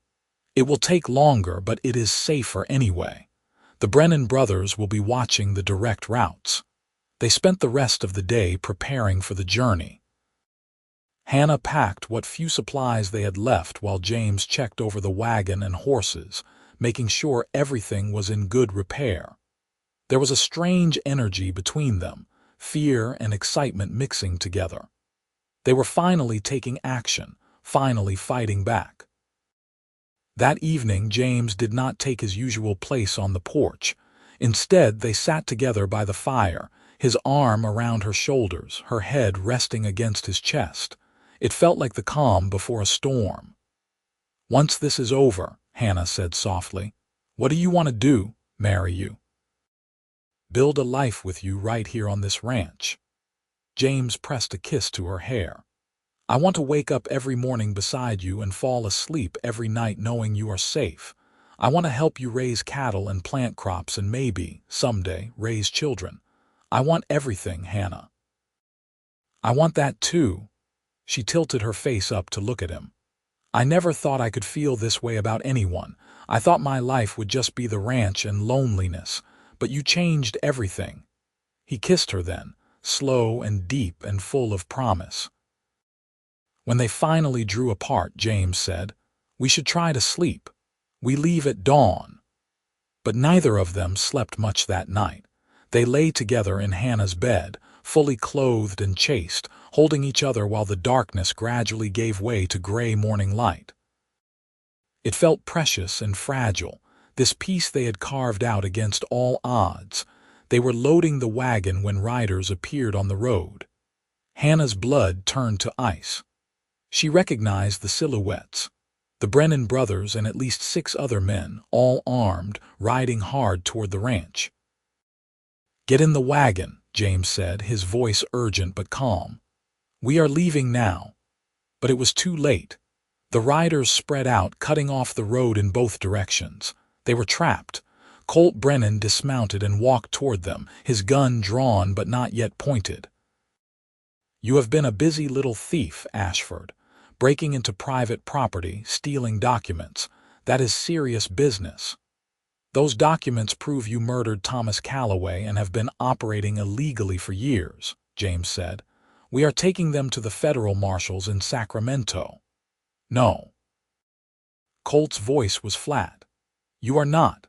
It will take longer, but it is safer anyway. The Brennan brothers will be watching the direct routes. They spent the rest of the day preparing for the journey. Hannah packed what few supplies they had left while James checked over the wagon and horses, making sure everything was in good repair. There was a strange energy between them, fear and excitement mixing together. They were finally taking action, finally fighting back. That evening, James did not take his usual place on the porch. Instead, they sat together by the fire, his arm around her shoulders, her head resting against his chest. It felt like the calm before a storm. "Once this is over," Hannah said softly, "what do you want to do? Marry you? Build a life with you right here on this ranch?" James pressed a kiss to her hair. "I want to wake up every morning beside you and fall asleep every night knowing you are safe. I want to help you raise cattle and plant crops and maybe, someday, raise children. I want everything, Hannah." "I want that too." She tilted her face up to look at him. "I never thought I could feel this way about anyone. I thought my life would just be the ranch and loneliness, but you changed everything." He kissed her then, slow and deep and full of promise. When they finally drew apart, James said, "We should try to sleep. We leave at dawn." But neither of them slept much that night. They lay together in Hannah's bed, fully clothed and chaste, holding each other while the darkness gradually gave way to gray morning light. It felt precious and fragile, this peace they had carved out against all odds. They were loading the wagon when riders appeared on the road. Hannah's blood turned to ice. She recognized the silhouettes. The Brennan brothers and at least 6 other men, all armed, riding hard toward the ranch. "Get in the wagon," James said, his voice urgent but calm. "We are leaving now." But it was too late. The riders spread out, cutting off the road in both directions. They were trapped. Colt Brennan dismounted and walked toward them, his gun drawn but not yet pointed. "You have been a busy little thief, Ashford. Breaking into private property, stealing documents. That is serious business. Those documents prove you murdered Thomas Calloway and have been operating illegally for years," James said. "We are taking them to the federal marshals in Sacramento." "No." Colt's voice was flat. "You are not."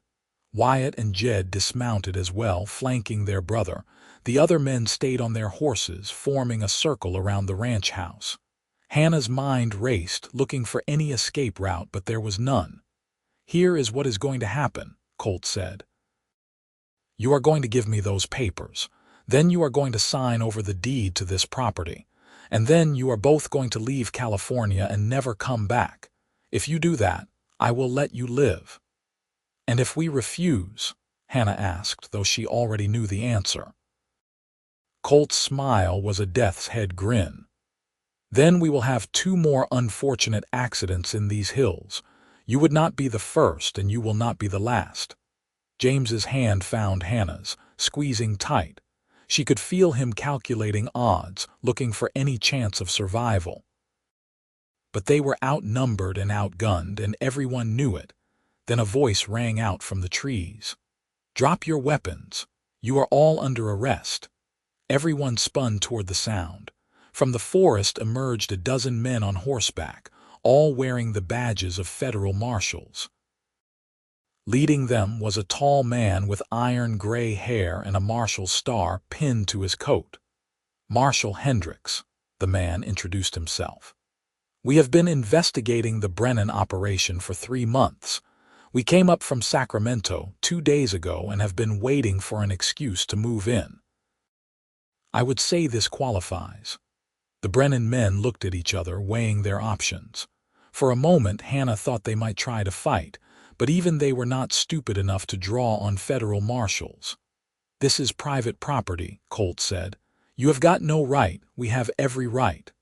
Wyatt and Jed dismounted as well, flanking their brother. The other men stayed on their horses, forming a circle around the ranch house. Hannah's mind raced, looking for any escape route, but there was none. "Here is what is going to happen," Colt said. "You are going to give me those papers. Then you are going to sign over the deed to this property. And then you are both going to leave California and never come back. If you do that, I will let you live." "And if we refuse?" Hannah asked, though she already knew the answer. Colt's smile was a death's head grin. "Then we will have 2 more unfortunate accidents in these hills. You would not be the first, and you will not be the last." James's hand found Hannah's, squeezing tight. She could feel him calculating odds, looking for any chance of survival. But they were outnumbered and outgunned, and everyone knew it. Then a voice rang out from the trees. "Drop your weapons. You are all under arrest." Everyone spun toward the sound. From the forest emerged a dozen men on horseback, all wearing the badges of federal marshals. Leading them was a tall man with iron gray hair and a marshal's star pinned to his coat. "Marshal Hendricks," the man introduced himself. "We have been investigating the Brennan operation for 3 months. We came up from Sacramento 2 days ago and have been waiting for an excuse to move in." I would say this qualifies. The Brennan men looked at each other, weighing their options. For a moment, Hannah thought they might try to fight, but even they were not stupid enough to draw on federal marshals. "This is private property," Colt said. "You have got no right. We have every right.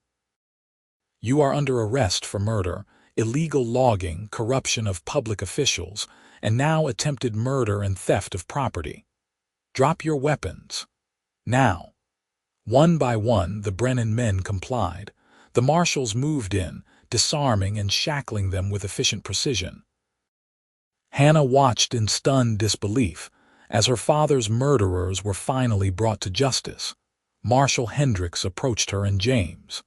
You are under arrest for murder, illegal logging, corruption of public officials, and now attempted murder and theft of property. Drop your weapons. Now." One by one, the Brennan men complied. The marshals moved in, disarming and shackling them with efficient precision. Hannah watched in stunned disbelief. As her father's murderers were finally brought to justice, Marshal Hendricks approached her and James.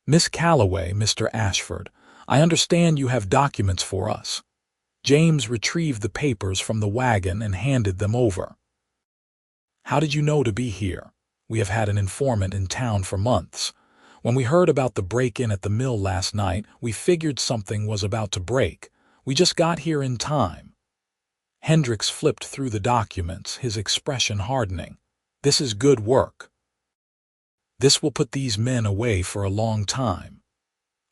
"Miss Calloway, Mr. Ashford, I understand you have documents for us." James retrieved the papers from the wagon and handed them over. "How did you know to be here? We have had an informant in town for months. When we heard about the break-in at the mill last night, we figured something was about to break. We just got here in time." Hendricks flipped through the documents, his expression hardening. "This is good work. This will put these men away for a long time."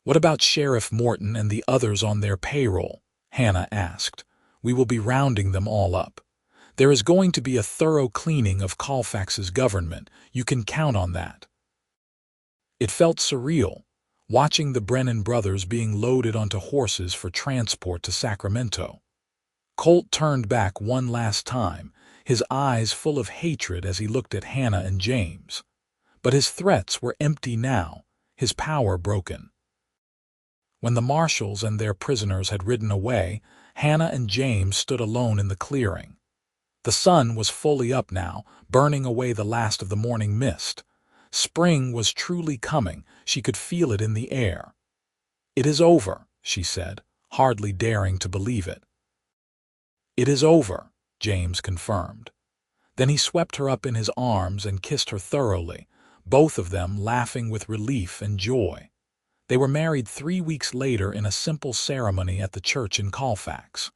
"What about Sheriff Morton and the others on their payroll?" Hannah asked. "We will be rounding them all up. There is going to be a thorough cleaning of Colfax's government. You can count on that." It felt surreal, watching the Brennan brothers being loaded onto horses for transport to Sacramento. Colt turned back one last time, his eyes full of hatred as he looked at Hannah and James. But his threats were empty now, his power broken. When the marshals and their prisoners had ridden away, Hannah and James stood alone in the clearing. The sun was fully up now, burning away the last of the morning mist. Spring was truly coming, she could feel it in the air. "It is over," she said, hardly daring to believe it. "It is over," James confirmed. Then he swept her up in his arms and kissed her thoroughly, both of them laughing with relief and joy. They were married 3 weeks later in a simple ceremony at the church in Colfax.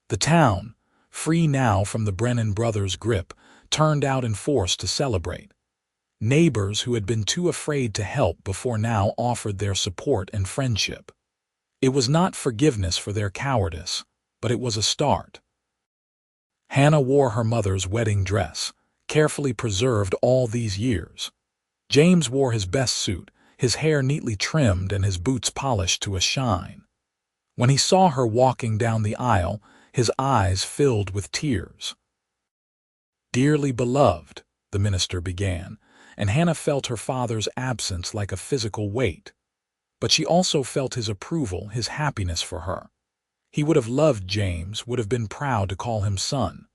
The town, free now from the Brennan brothers' grip, turned out in force to celebrate. Neighbors who had been too afraid to help before now offered their support and friendship. It was not forgiveness for their cowardice, but it was a start. Hannah wore her mother's wedding dress, carefully preserved all these years. James wore his best suit, his hair neatly trimmed and his boots polished to a shine. When he saw her walking down the aisle, his eyes filled with tears. "Dearly beloved," the minister began, and Hannah felt her father's absence like a physical weight. But she also felt his approval, his happiness for her. He would have loved James, would have been proud to call him son.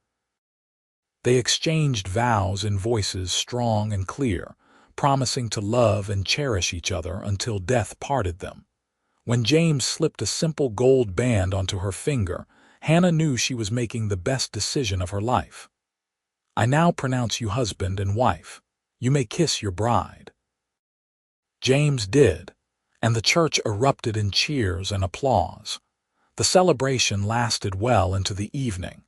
They exchanged vows in voices strong and clear, promising to love and cherish each other until death parted them. When James slipped a simple gold band onto her finger, Hannah knew she was making the best decision of her life. "I now pronounce you husband and wife. You may kiss your bride." James did, and the church erupted in cheers and applause. The celebration lasted well into the evening.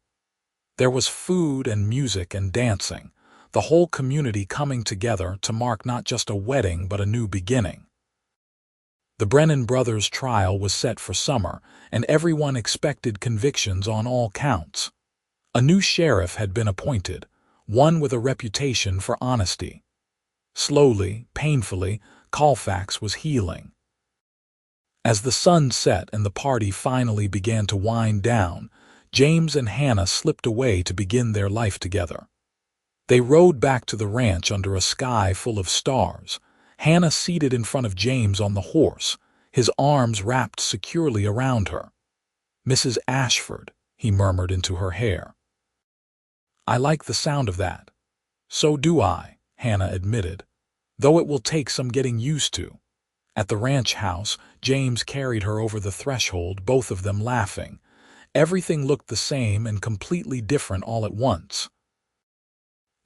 There was food and music and dancing, the whole community coming together to mark not just a wedding but a new beginning. The Brennan brothers' trial was set for summer, and everyone expected convictions on all counts. A new sheriff had been appointed, one with a reputation for honesty. Slowly, painfully, Colfax was healing. As the sun set and the party finally began to wind down, James and Hannah slipped away to begin their life together. They rode back to the ranch under a sky full of stars, Hannah seated in front of James on the horse, his arms wrapped securely around her. "Mrs. Ashford," he murmured into her hair. "I like the sound of that." "So do I," Hannah admitted, "though it will take some getting used to." At the ranch house, James carried her over the threshold, both of them laughing. Everything looked the same and completely different all at once.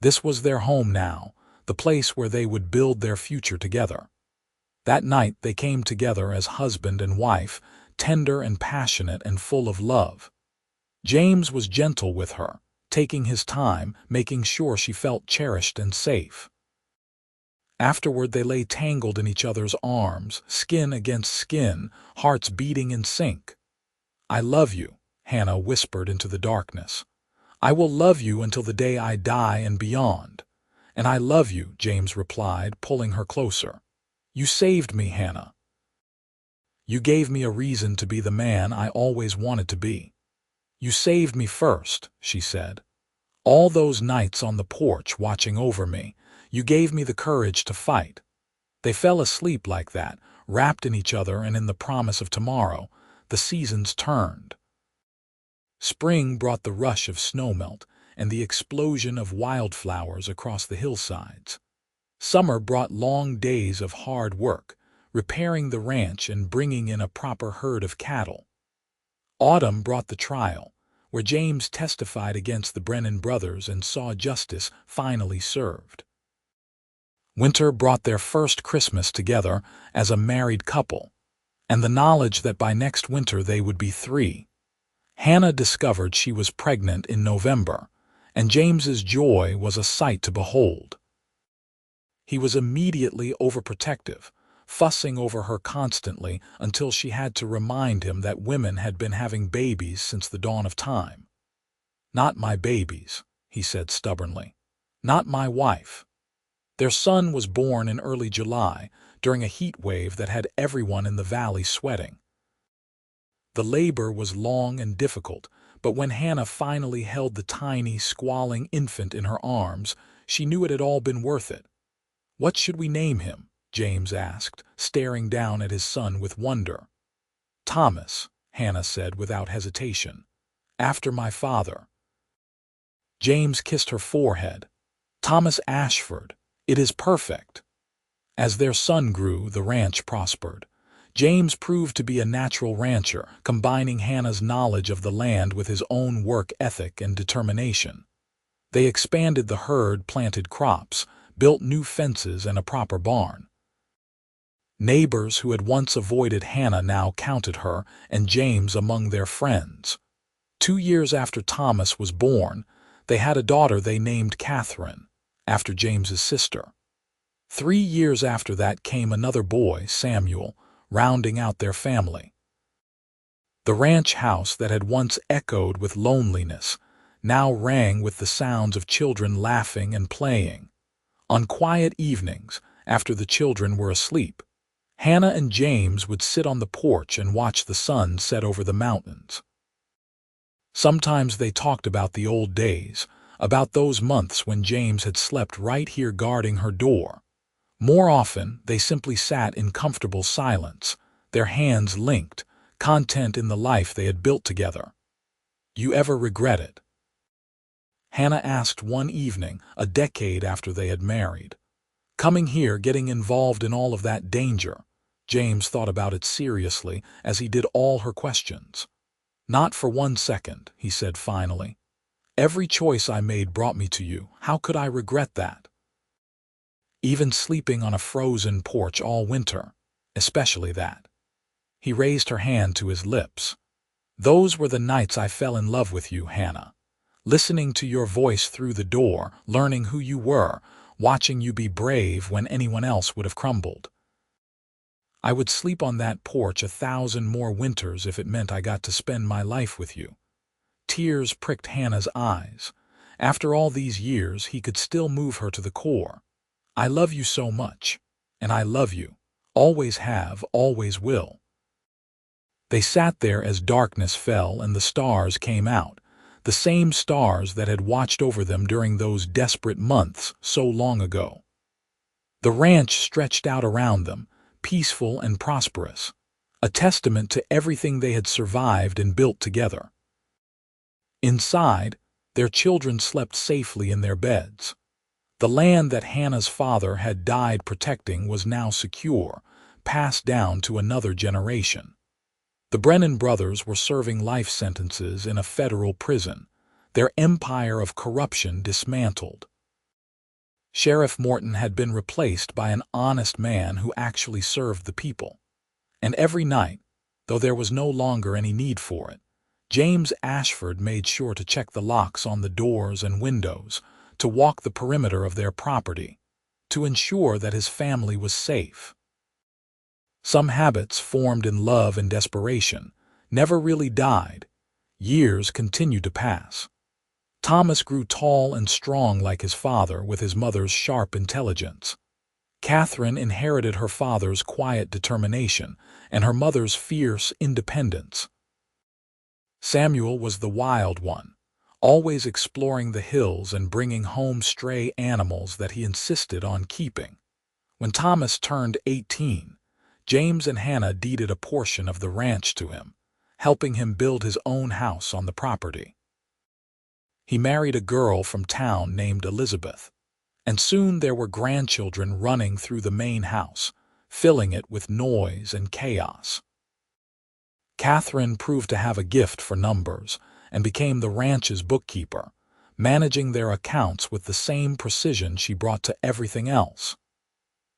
This was their home now, the place where they would build their future together. That night they came together as husband and wife, tender and passionate and full of love. James was gentle with her, taking his time, making sure she felt cherished and safe. Afterward they lay tangled in each other's arms, skin against skin, hearts beating in sync. "I love you," Hannah whispered into the darkness. "I will love you until the day I die and beyond." "And I love you," James replied, pulling her closer. "You saved me, Hannah. You gave me a reason to be the man I always wanted to be." "You saved me first," she said. "All those nights on the porch watching over me, you gave me the courage to fight." They fell asleep like that, wrapped in each other and in the promise of tomorrow. The seasons turned. Spring brought the rush of snowmelt, and the explosion of wildflowers across the hillsides. Summer brought long days of hard work, repairing the ranch and bringing in a proper herd of cattle. Autumn brought the trial, where James testified against the Brennan brothers and saw justice finally served. Winter brought their first Christmas together as a married couple, and the knowledge that by next winter they would be 3. Hannah discovered she was pregnant in November, and James's joy was a sight to behold. He was immediately overprotective, fussing over her constantly until she had to remind him that women had been having babies since the dawn of time. "Not my babies," he said stubbornly. "Not my wife." Their son was born in early July, during a heat wave that had everyone in the valley sweating. The labor was long and difficult, but when Hannah finally held the tiny, squalling infant in her arms, she knew it had all been worth it. "What should we name him?" James asked, staring down at his son with wonder. "Thomas," Hannah said without hesitation. "After my father." James kissed her forehead. "Thomas Ashford. It is perfect." As their son grew, the ranch prospered. James proved to be a natural rancher, combining Hannah's knowledge of the land with his own work ethic and determination. They expanded the herd, planted crops, built new fences and a proper barn. Neighbors who had once avoided Hannah now counted her and James among their friends. 2 years after Thomas was born, they had a daughter they named Catherine, after James's sister. 3 years after that came another boy, Samuel, rounding out their family. The ranch house that had once echoed with loneliness now rang with the sounds of children laughing and playing. On quiet evenings, after the children were asleep, Hannah and James would sit on the porch and watch the sun set over the mountains. Sometimes they talked about the old days, about those months when James had slept right here guarding her door. More often, they simply sat in comfortable silence, their hands linked, content in the life they had built together. "You ever regret it?" Hannah asked one evening, a decade after they had married. "Coming here, getting involved in all of that danger." James thought about it seriously, as he did all her questions. "Not for 1 second," he said finally. "Every choice I made brought me to you. How could I regret that? Even sleeping on a frozen porch all winter, especially that." He raised her hand to his lips. "Those were the nights I fell in love with you, Hannah. Listening to your voice through the door, learning who you were, watching you be brave when anyone else would have crumbled. I would sleep on that porch 1,000 more winters if it meant I got to spend my life with you." Tears pricked Hannah's eyes. After all these years, he could still move her to the core. "I love you so much. And I love you. Always have, always will." They sat there as darkness fell and the stars came out, the same stars that had watched over them during those desperate months so long ago. The ranch stretched out around them, peaceful and prosperous, a testament to everything they had survived and built together. Inside, their children slept safely in their beds. The land that Hannah's father had died protecting was now secure, passed down to another generation. The Brennan brothers were serving life sentences in a federal prison, their empire of corruption dismantled. Sheriff Morton had been replaced by an honest man who actually served the people. And every night, though there was no longer any need for it, James Ashford made sure to check the locks on the doors and windows, to walk the perimeter of their property, to ensure that his family was safe. Some habits formed in love and desperation never really died. Years continued to pass. Thomas grew tall and strong like his father with his mother's sharp intelligence. Catherine inherited her father's quiet determination and her mother's fierce independence. Samuel was the wild one, always exploring the hills and bringing home stray animals that he insisted on keeping. When Thomas turned 18, James and Hannah deeded a portion of the ranch to him, helping him build his own house on the property. He married a girl from town named Elizabeth, and soon there were grandchildren running through the main house, filling it with noise and chaos. Catherine proved to have a gift for numbers and became the ranch's bookkeeper, managing their accounts with the same precision she brought to everything else.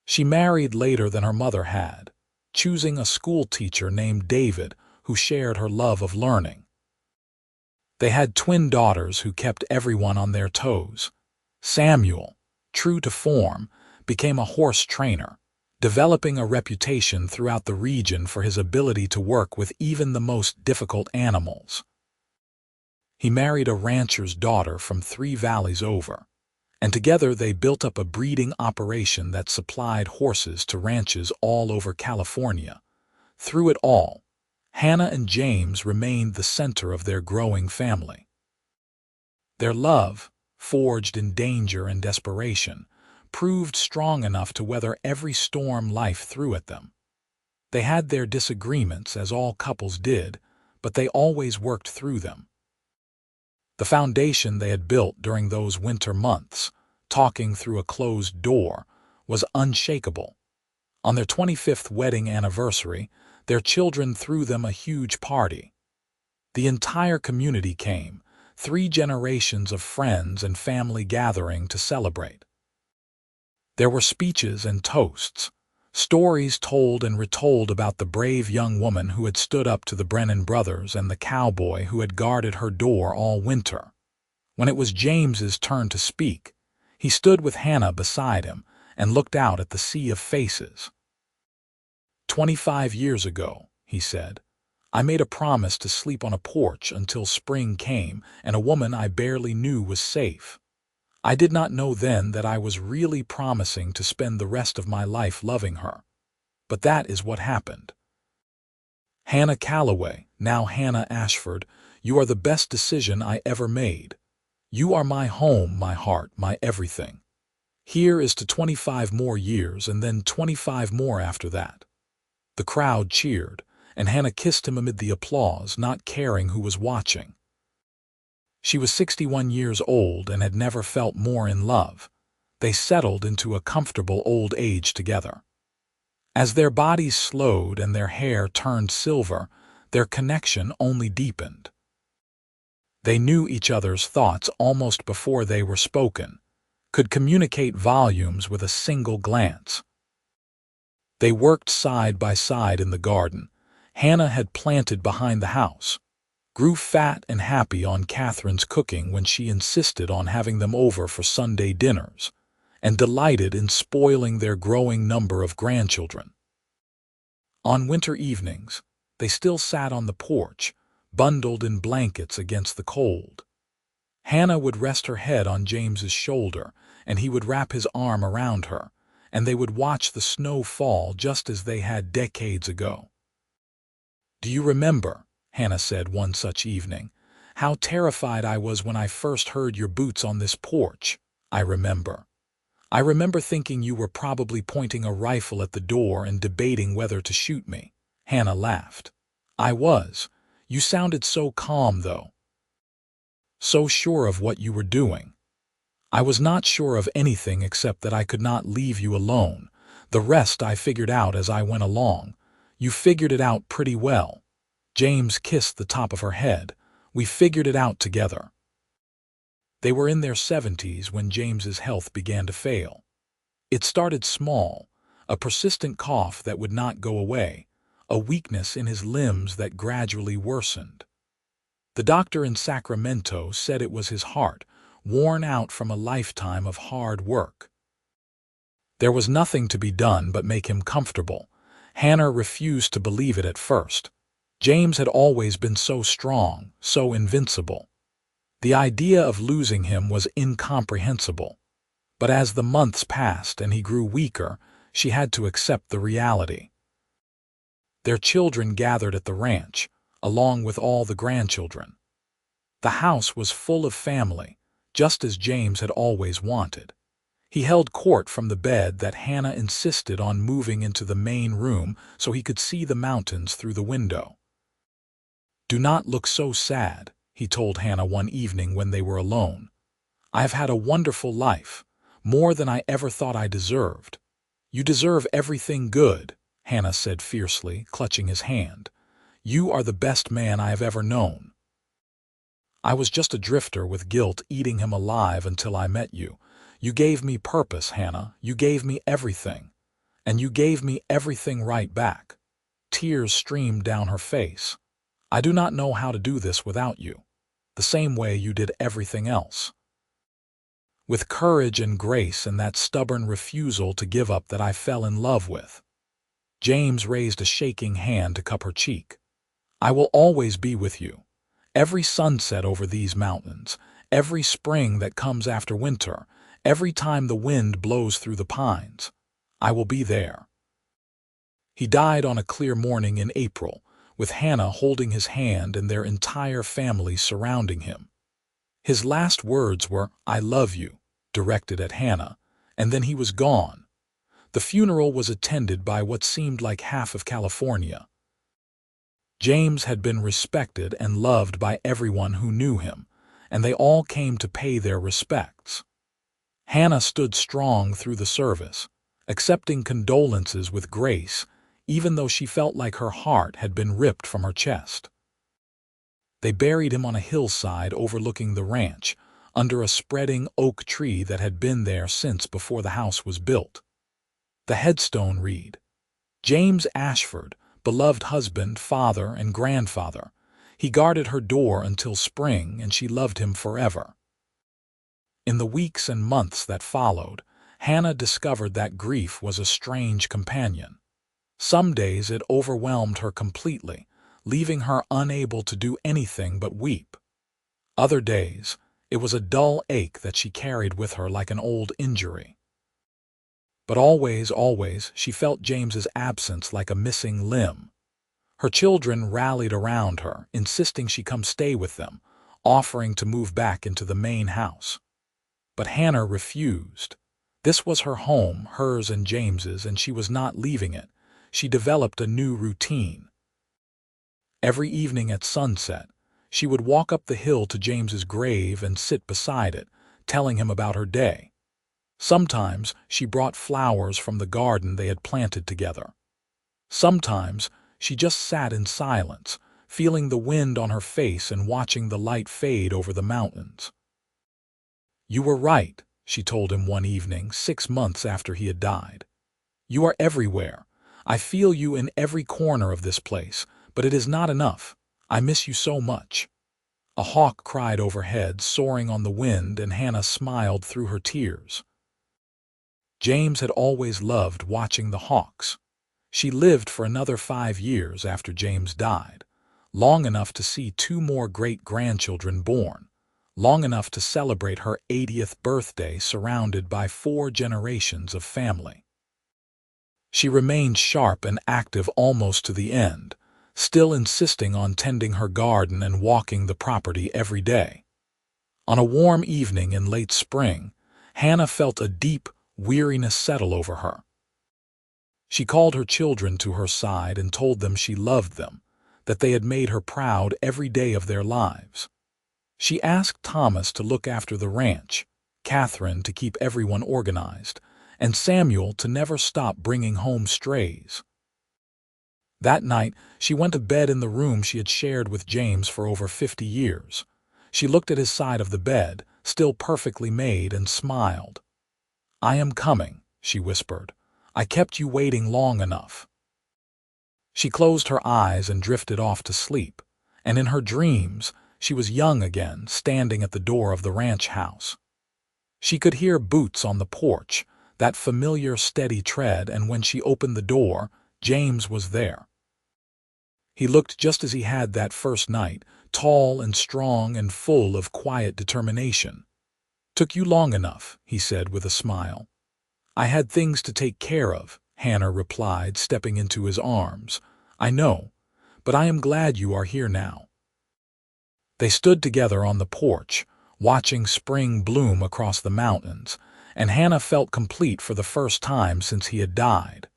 She married later than her mother had, choosing a school teacher named David who shared her love of learning. They had twin daughters who kept everyone on their toes. Samuel, true to form, became a horse trainer, developing a reputation throughout the region for his ability to work with even the most difficult animals. He married a rancher's daughter from 3 valleys over, and together they built up a breeding operation that supplied horses to ranches all over California. Through it all, Hannah and James remained the center of their growing family. Their love, forged in danger and desperation, proved strong enough to weather every storm life threw at them. They had their disagreements, as all couples did, but they always worked through them. The foundation they had built during those winter months, talking through a closed door, was unshakable. On their 25th wedding anniversary, their children threw them a huge party. The entire community came, 3 generations of friends and family gathering to celebrate. There were speeches and toasts, stories told and retold about the brave young woman who had stood up to the Brennan brothers and the cowboy who had guarded her door all winter. When it was James's turn to speak, he stood with Hannah beside him and looked out at the sea of faces. 25 years ago, he said, I made a promise to sleep on a porch until spring came and a woman I barely knew was safe. I did not know then that I was really promising to spend the rest of my life loving her. But that is what happened. Hannah Calloway, now Hannah Ashford, you are the best decision I ever made. You are my home, my heart, my everything. Here is to 25 more years and then 25 more after that. The crowd cheered, and Hannah kissed him amid the applause, not caring who was watching. She was 61 years old and had never felt more in love. They settled into a comfortable old age together. As their bodies slowed and their hair turned silver, their connection only deepened. They knew each other's thoughts almost before they were spoken, could communicate volumes with a single glance. They worked side by side in the garden Hannah had planted behind the house, grew fat and happy on Catherine's cooking when she insisted on having them over for Sunday dinners, and delighted in spoiling their growing number of grandchildren. On winter evenings, they still sat on the porch, bundled in blankets against the cold. Hannah would rest her head on James's shoulder, and he would wrap his arm around her, and they would watch the snow fall just as they had decades ago. "Do you remember," Hannah said one such evening, "how terrified I was when I first heard your boots on this porch? I remember thinking you were probably pointing a rifle at the door and debating whether to shoot me." Hannah laughed. "I was. You sounded so calm, though. So sure of what you were doing." "I was not sure of anything except that I could not leave you alone. The rest I figured out as I went along." "You figured it out pretty well." James kissed the top of her head. "We figured it out together." They were in their 70s when James's health began to fail. It started small, a persistent cough that would not go away, a weakness in his limbs that gradually worsened. The doctor in Sacramento said it was his heart, worn out from a lifetime of hard work. There was nothing to be done but make him comfortable. Hannah refused to believe it at first. James had always been so strong, so invincible. The idea of losing him was incomprehensible. But as the months passed and he grew weaker, she had to accept the reality. Their children gathered at the ranch, along with all the grandchildren. The house was full of family, just as James had always wanted. He held court from the bed that Hannah insisted on moving into the main room so he could see the mountains through the window. "Do not look so sad," he told Hannah one evening when they were alone. "I have had a wonderful life, more than I ever thought I deserved." "You deserve everything good," Hannah said fiercely, clutching his hand. "You are the best man I have ever known. I was just a drifter with guilt eating him alive until I met you. You gave me purpose, Hannah. You gave me everything. And you gave me everything right back." Tears streamed down her face. "I do not know how to do this without you, the same way you did everything else." With courage and grace and that stubborn refusal to give up that I fell in love with. James raised a shaking hand to cup her cheek. "I will always be with you. Every sunset over these mountains, every spring that comes after winter, every time the wind blows through the pines, I will be there." He died on a clear morning in April, with Hannah holding his hand and their entire family surrounding him. His last words were, "I love you," directed at Hannah, and then he was gone. The funeral was attended by what seemed like half of California. James had been respected and loved by everyone who knew him, and they all came to pay their respects. Hannah stood strong through the service, accepting condolences with grace, even though she felt like her heart had been ripped from her chest. They buried him on a hillside overlooking the ranch, under a spreading oak tree that had been there since before the house was built. The headstone read, "James Ashford, beloved husband, father, and grandfather. He guarded her door until spring, and she loved him forever." In the weeks and months that followed, Hannah discovered that grief was a strange companion. Some days it overwhelmed her completely, leaving her unable to do anything but weep. Other days, it was a dull ache that she carried with her like an old injury. But always, she felt James's absence like a missing limb. Her children rallied around her, insisting she come stay with them, offering to move back into the main house. But Hannah refused. This was her home, hers and James's, and she was not leaving it. She developed a new routine. Every evening at sunset, she would walk up the hill to James's grave and sit beside it, telling him about her day. Sometimes she brought flowers from the garden they had planted together. Sometimes she just sat in silence, feeling the wind on her face and watching the light fade over the mountains. "You were right," she told him one evening, 6 months after he had died. "You are everywhere. I feel you in every corner of this place, but it is not enough. I miss you so much." A hawk cried overhead, soaring on the wind, and Hannah smiled through her tears. James had always loved watching the hawks. She lived for another 5 years after James died, long enough to see 2 more great-grandchildren born, long enough to celebrate her 80th birthday surrounded by 4 generations of family. She remained sharp and active almost to the end, still insisting on tending her garden and walking the property every day. On a warm evening in late spring, Hannah felt a deep weariness settle over her. She called her children to her side and told them she loved them, that they had made her proud every day of their lives. She asked Thomas to look after the ranch, Catherine to keep everyone organized, and Samuel to never stop bringing home strays. That night, she went to bed in the room she had shared with James for over 50 years. She looked at his side of the bed, still perfectly made, and smiled. "I am coming," she whispered. "I kept you waiting long enough." She closed her eyes and drifted off to sleep, and in her dreams, she was young again, standing at the door of the ranch house. She could hear boots on the porch, that familiar steady tread, and when she opened the door, James was there. He looked just as he had that first night, tall and strong and full of quiet determination. "Took you long enough," he said with a smile. "I had things to take care of," Hannah replied, stepping into his arms. "I know, but I am glad you are here now." They stood together on the porch, watching spring bloom across the mountains, and Hannah felt complete for the first time since he had died.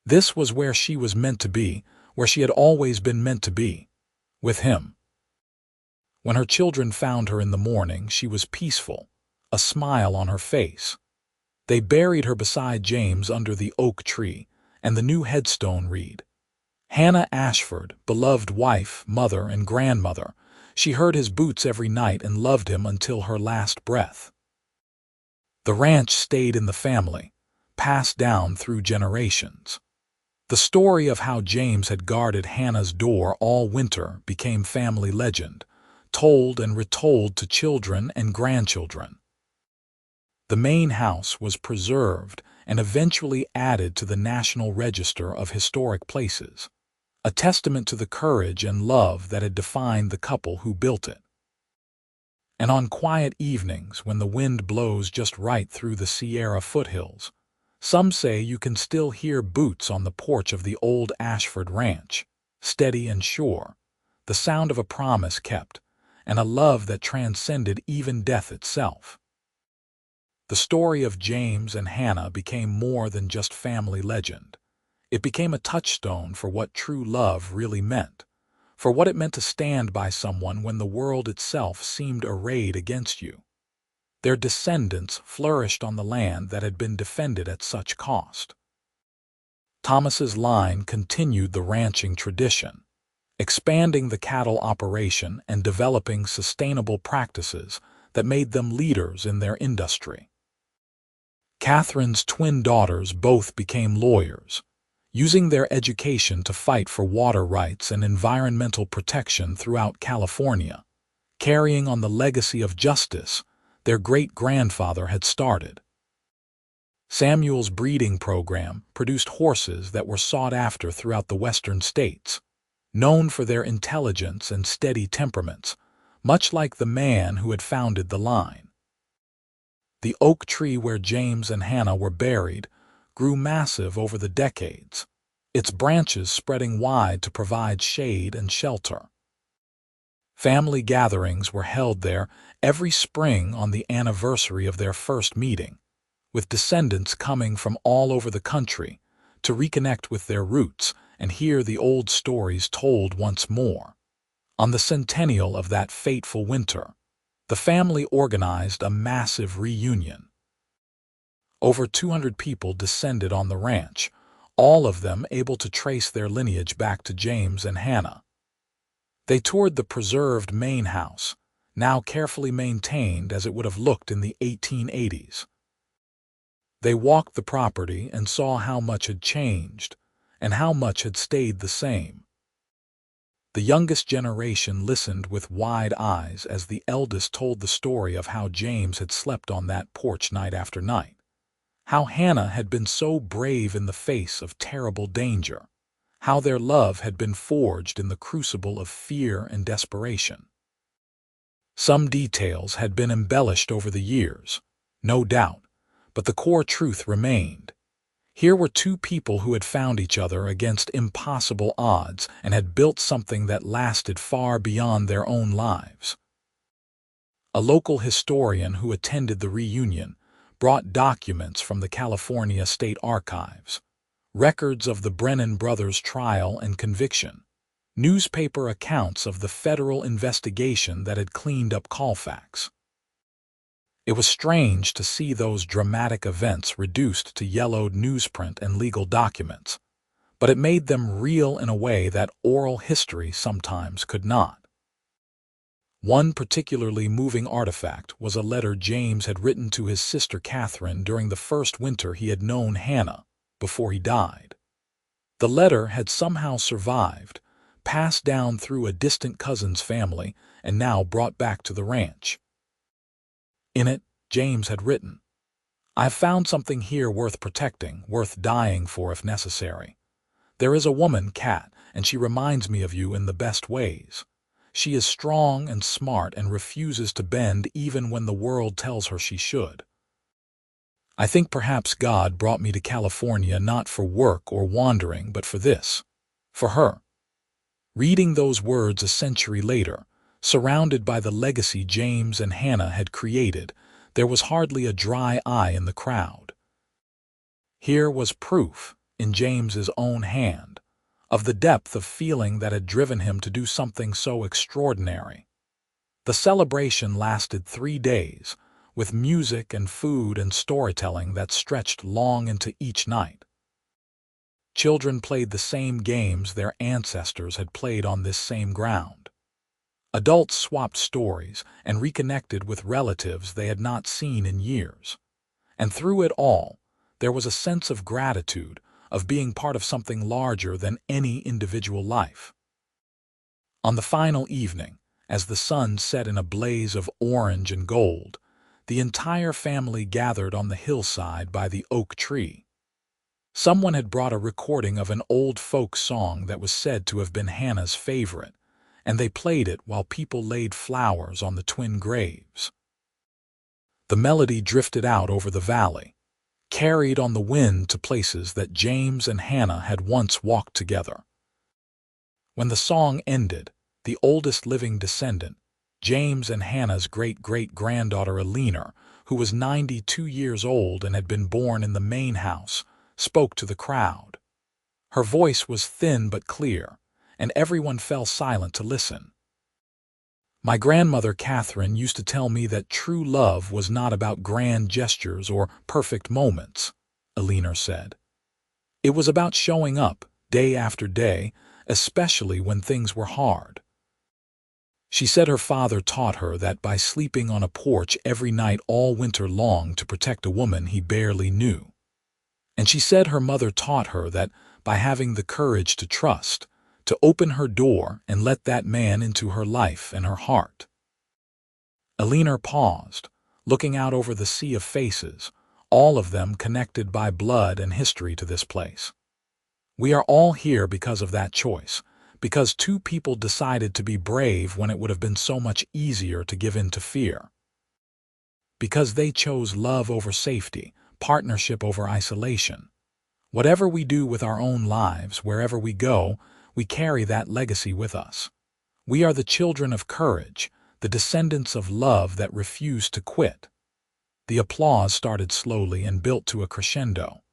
This was where she was meant to be, where she had always been meant to be, with him. When her children found her in the morning, she was peaceful, a smile on her face. They buried her beside James under the oak tree, and the new headstone read, "Hannah Ashford, beloved wife, mother, and grandmother. She heard his boots every night and loved him until her last breath." The ranch stayed in the family, passed down through generations. The story of how James had guarded Hannah's door all winter became family legend, told and retold to children and grandchildren. The main house was preserved and eventually added to the National Register of Historic Places, a testament to the courage and love that had defined the couple who built it. And on quiet evenings when the wind blows just right through the Sierra foothills, some say you can still hear boots on the porch of the old Ashford ranch, steady and sure, the sound of a promise kept, and a love that transcended even death itself. The story of James and Hannah became more than just family legend. It became a touchstone for what true love really meant, for what it meant to stand by someone when the world itself seemed arrayed against you. Their descendants flourished on the land that had been defended at such cost. Thomas's line continued the ranching tradition, expanding the cattle operation and developing sustainable practices that made them leaders in their industry. Catherine's twin daughters both became lawyers, using their education to fight for water rights and environmental protection throughout California, carrying on the legacy of justice their great-grandfather had started. Samuel's breeding program produced horses that were sought after throughout the western states, known for their intelligence and steady temperaments, much like the man who had founded the line. The oak tree where James and Hannah were buried grew massive over the decades, its branches spreading wide to provide shade and shelter. Family gatherings were held there every spring on the anniversary of their first meeting, with descendants coming from all over the country to reconnect with their roots and hear the old stories told once more. On the centennial of that fateful winter, the family organized a massive reunion. Over 200 people descended on the ranch, all of them able to trace their lineage back to James and Hannah. They toured the preserved main house, now carefully maintained as it would have looked in the 1880s. They walked the property and saw how much had changed and how much had stayed the same. The youngest generation listened with wide eyes as the eldest told the story of how James had slept on that porch night after night, how Hannah had been so brave in the face of terrible danger, how their love had been forged in the crucible of fear and desperation. Some details had been embellished over the years, no doubt, but the core truth remained. Here were two people who had found each other against impossible odds and had built something that lasted far beyond their own lives. A local historian who attended the reunion brought documents from the California State Archives, records of the Brennan brothers' trial and conviction, newspaper accounts of the federal investigation that had cleaned up Colfax. It was strange to see those dramatic events reduced to yellowed newsprint and legal documents, but it made them real in a way that oral history sometimes could not. One particularly moving artifact was a letter James had written to his sister Catherine during the first winter he had known Hannah, before he died. The letter had somehow survived, passed down through a distant cousin's family, and now brought back to the ranch. In it, James had written, "I have found something here worth protecting, worth dying for if necessary. There is a woman, Cat, and she reminds me of you in the best ways. She is strong and smart and refuses to bend even when the world tells her she should. I think perhaps God brought me to California not for work or wandering, but for this, for her." Reading those words a century later, surrounded by the legacy James and Hannah had created, there was hardly a dry eye in the crowd. Here was proof, in James's own hand, of the depth of feeling that had driven him to do something so extraordinary. The celebration lasted 3 days, with music and food and storytelling that stretched long into each night. Children played the same games their ancestors had played on this same ground. Adults swapped stories and reconnected with relatives they had not seen in years. And through it all, there was a sense of gratitude, of being part of something larger than any individual life. On the final evening, as the sun set in a blaze of orange and gold, the entire family gathered on the hillside by the oak tree. Someone had brought a recording of an old folk song that was said to have been Hannah's favorite, and they played it while people laid flowers on the twin graves. The melody drifted out over the valley, carried on the wind to places that James and Hannah had once walked together. When the song ended, the oldest living descendant, James and Hannah's great-great-granddaughter Eleanor, who was 92 years old and had been born in the main house, spoke to the crowd. Her voice was thin but clear, and everyone fell silent to listen. "My grandmother Catherine used to tell me that true love was not about grand gestures or perfect moments," Eleanor said. "It was about showing up, day after day, especially when things were hard." She said her father taught her that by sleeping on a porch every night all winter long to protect a woman he barely knew. And she said her mother taught her that by having the courage to trust, to open her door and let that man into her life and her heart. Eleanor paused, looking out over the sea of faces, all of them connected by blood and history to this place. "We are all here because of that choice, because two people decided to be brave when it would have been so much easier to give in to fear. Because they chose love over safety, partnership over isolation. Whatever we do with our own lives, wherever we go, we carry that legacy with us. We are the children of courage, the descendants of love that refuse to quit." The applause started slowly and built to a crescendo.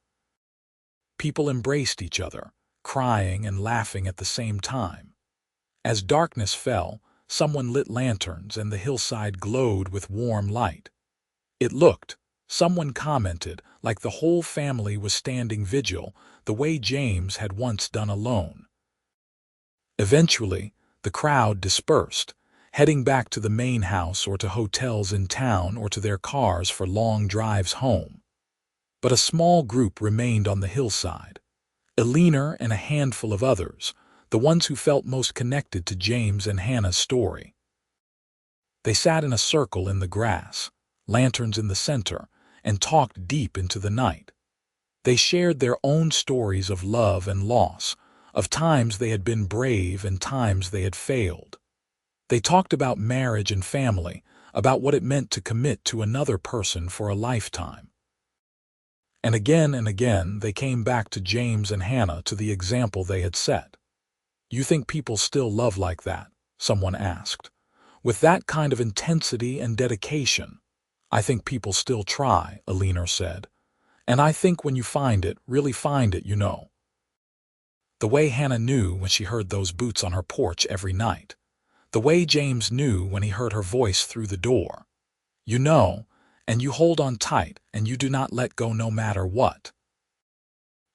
People embraced each other, crying and laughing at the same time. As darkness fell, someone lit lanterns and the hillside glowed with warm light. It looked, someone commented, like the whole family was standing vigil, the way James had once done alone. Eventually, the crowd dispersed, heading back to the main house or to hotels in town or to their cars for long drives home. But a small group remained on the hillside. Eleanor and a handful of others, the ones who felt most connected to James and Hannah's story. They sat in a circle in the grass, lanterns in the center, and talked deep into the night. They shared their own stories of love and loss, of times they had been brave and times they had failed. They talked about marriage and family, about what it meant to commit to another person for a lifetime. And again they came back to James and Hannah, to the example they had set. "You think people still love like that?" someone asked. "With that kind of intensity and dedication?" "I think people still try," Eleanor said. "And I think when you find it, really find it, you know." The way Hannah knew when she heard those boots on her porch every night. The way James knew when he heard her voice through the door. You know, and you hold on tight, and you do not let go no matter what.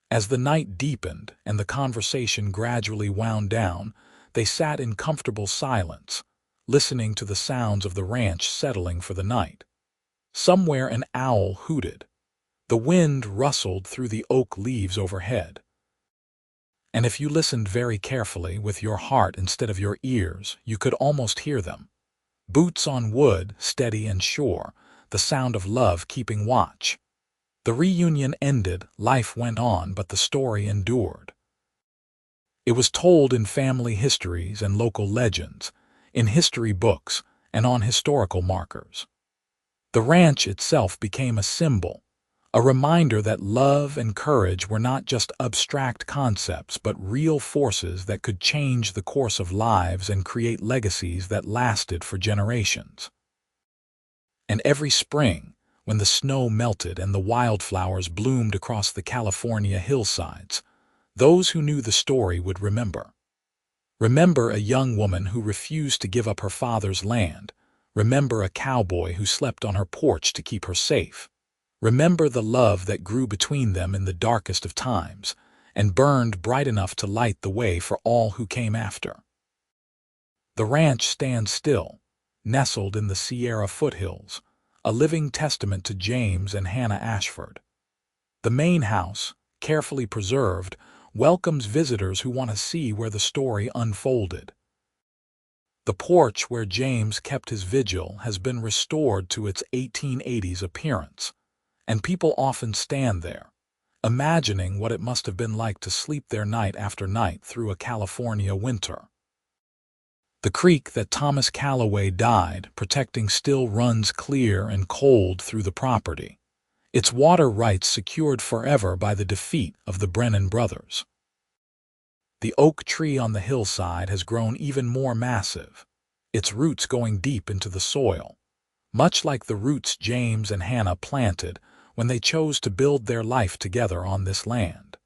As the night deepened and the conversation gradually wound down, they sat in comfortable silence, listening to the sounds of the ranch settling for the night. Somewhere an owl hooted. The wind rustled through the oak leaves overhead. And if you listened very carefully with your heart instead of your ears, you could almost hear them. Boots on wood, steady and sure, the sound of love keeping watch. The reunion ended, life went on, but the story endured. It was told in family histories and local legends, in history books, and on historical markers. The ranch itself became a symbol, a reminder that love and courage were not just abstract concepts but real forces that could change the course of lives and create legacies that lasted for generations. And every spring, when the snow melted and the wildflowers bloomed across the California hillsides, those who knew the story would remember. Remember a young woman who refused to give up her father's land, Remember a cowboy who slept on her porch to keep her safe. Remember the love that grew between them in the darkest of times and burned bright enough to light the way for all who came after. The ranch stands still, nestled in the Sierra foothills, a living testament to James and Hannah Ashford. The main house, carefully preserved, welcomes visitors who want to see where the story unfolded. The porch where James kept his vigil has been restored to its 1880s appearance, and people often stand there, imagining what it must have been like to sleep there night after night through a California winter. The creek that Thomas Calloway died protecting still runs clear and cold through the property, its water rights secured forever by the defeat of the Brennan brothers. The oak tree on the hillside has grown even more massive, its roots going deep into the soil, much like the roots James and Hannah planted when they chose to build their life together on this land.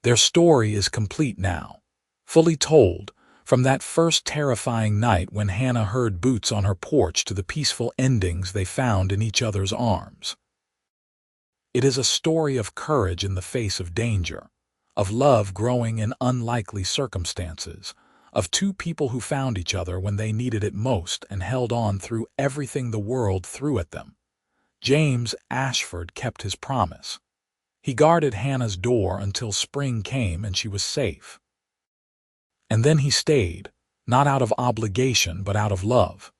Their story is complete now, fully told, from that first terrifying night when Hannah heard boots on her porch to the peaceful endings they found in each other's arms. It is a story of courage in the face of danger, of love growing in unlikely circumstances, of two people who found each other when they needed it most and held on through everything the world threw at them. James Ashford kept his promise. He guarded Hannah's door until spring came and she was safe. And then he stayed, not out of obligation but out of love.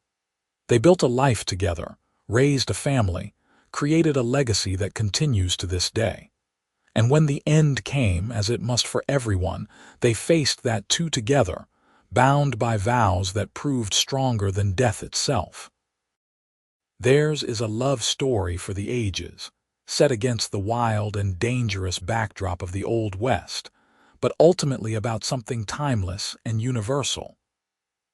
They built a life together, raised a family, created a legacy that continues to this day. And when the end came, as it must for everyone, they faced that too together, bound by vows that proved stronger than death itself. Theirs is a love story for the ages, set against the wild and dangerous backdrop of the Old West, but ultimately about something timeless and universal.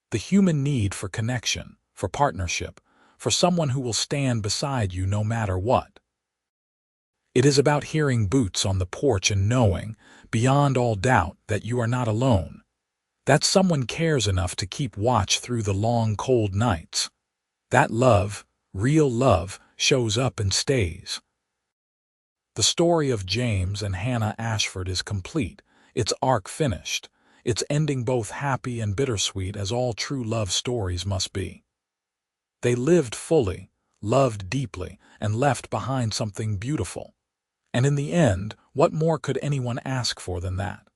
The human need for connection, for partnership, for someone who will stand beside you no matter what. It is about hearing boots on the porch and knowing, beyond all doubt, that you are not alone, that someone cares enough to keep watch through the long, cold nights. That love, real love, shows up and stays. The story of James and Hannah Ashford is complete, its arc finished, its ending both happy and bittersweet as all true love stories must be. They lived fully, loved deeply, and left behind something beautiful. And in the end, what more could anyone ask for than that?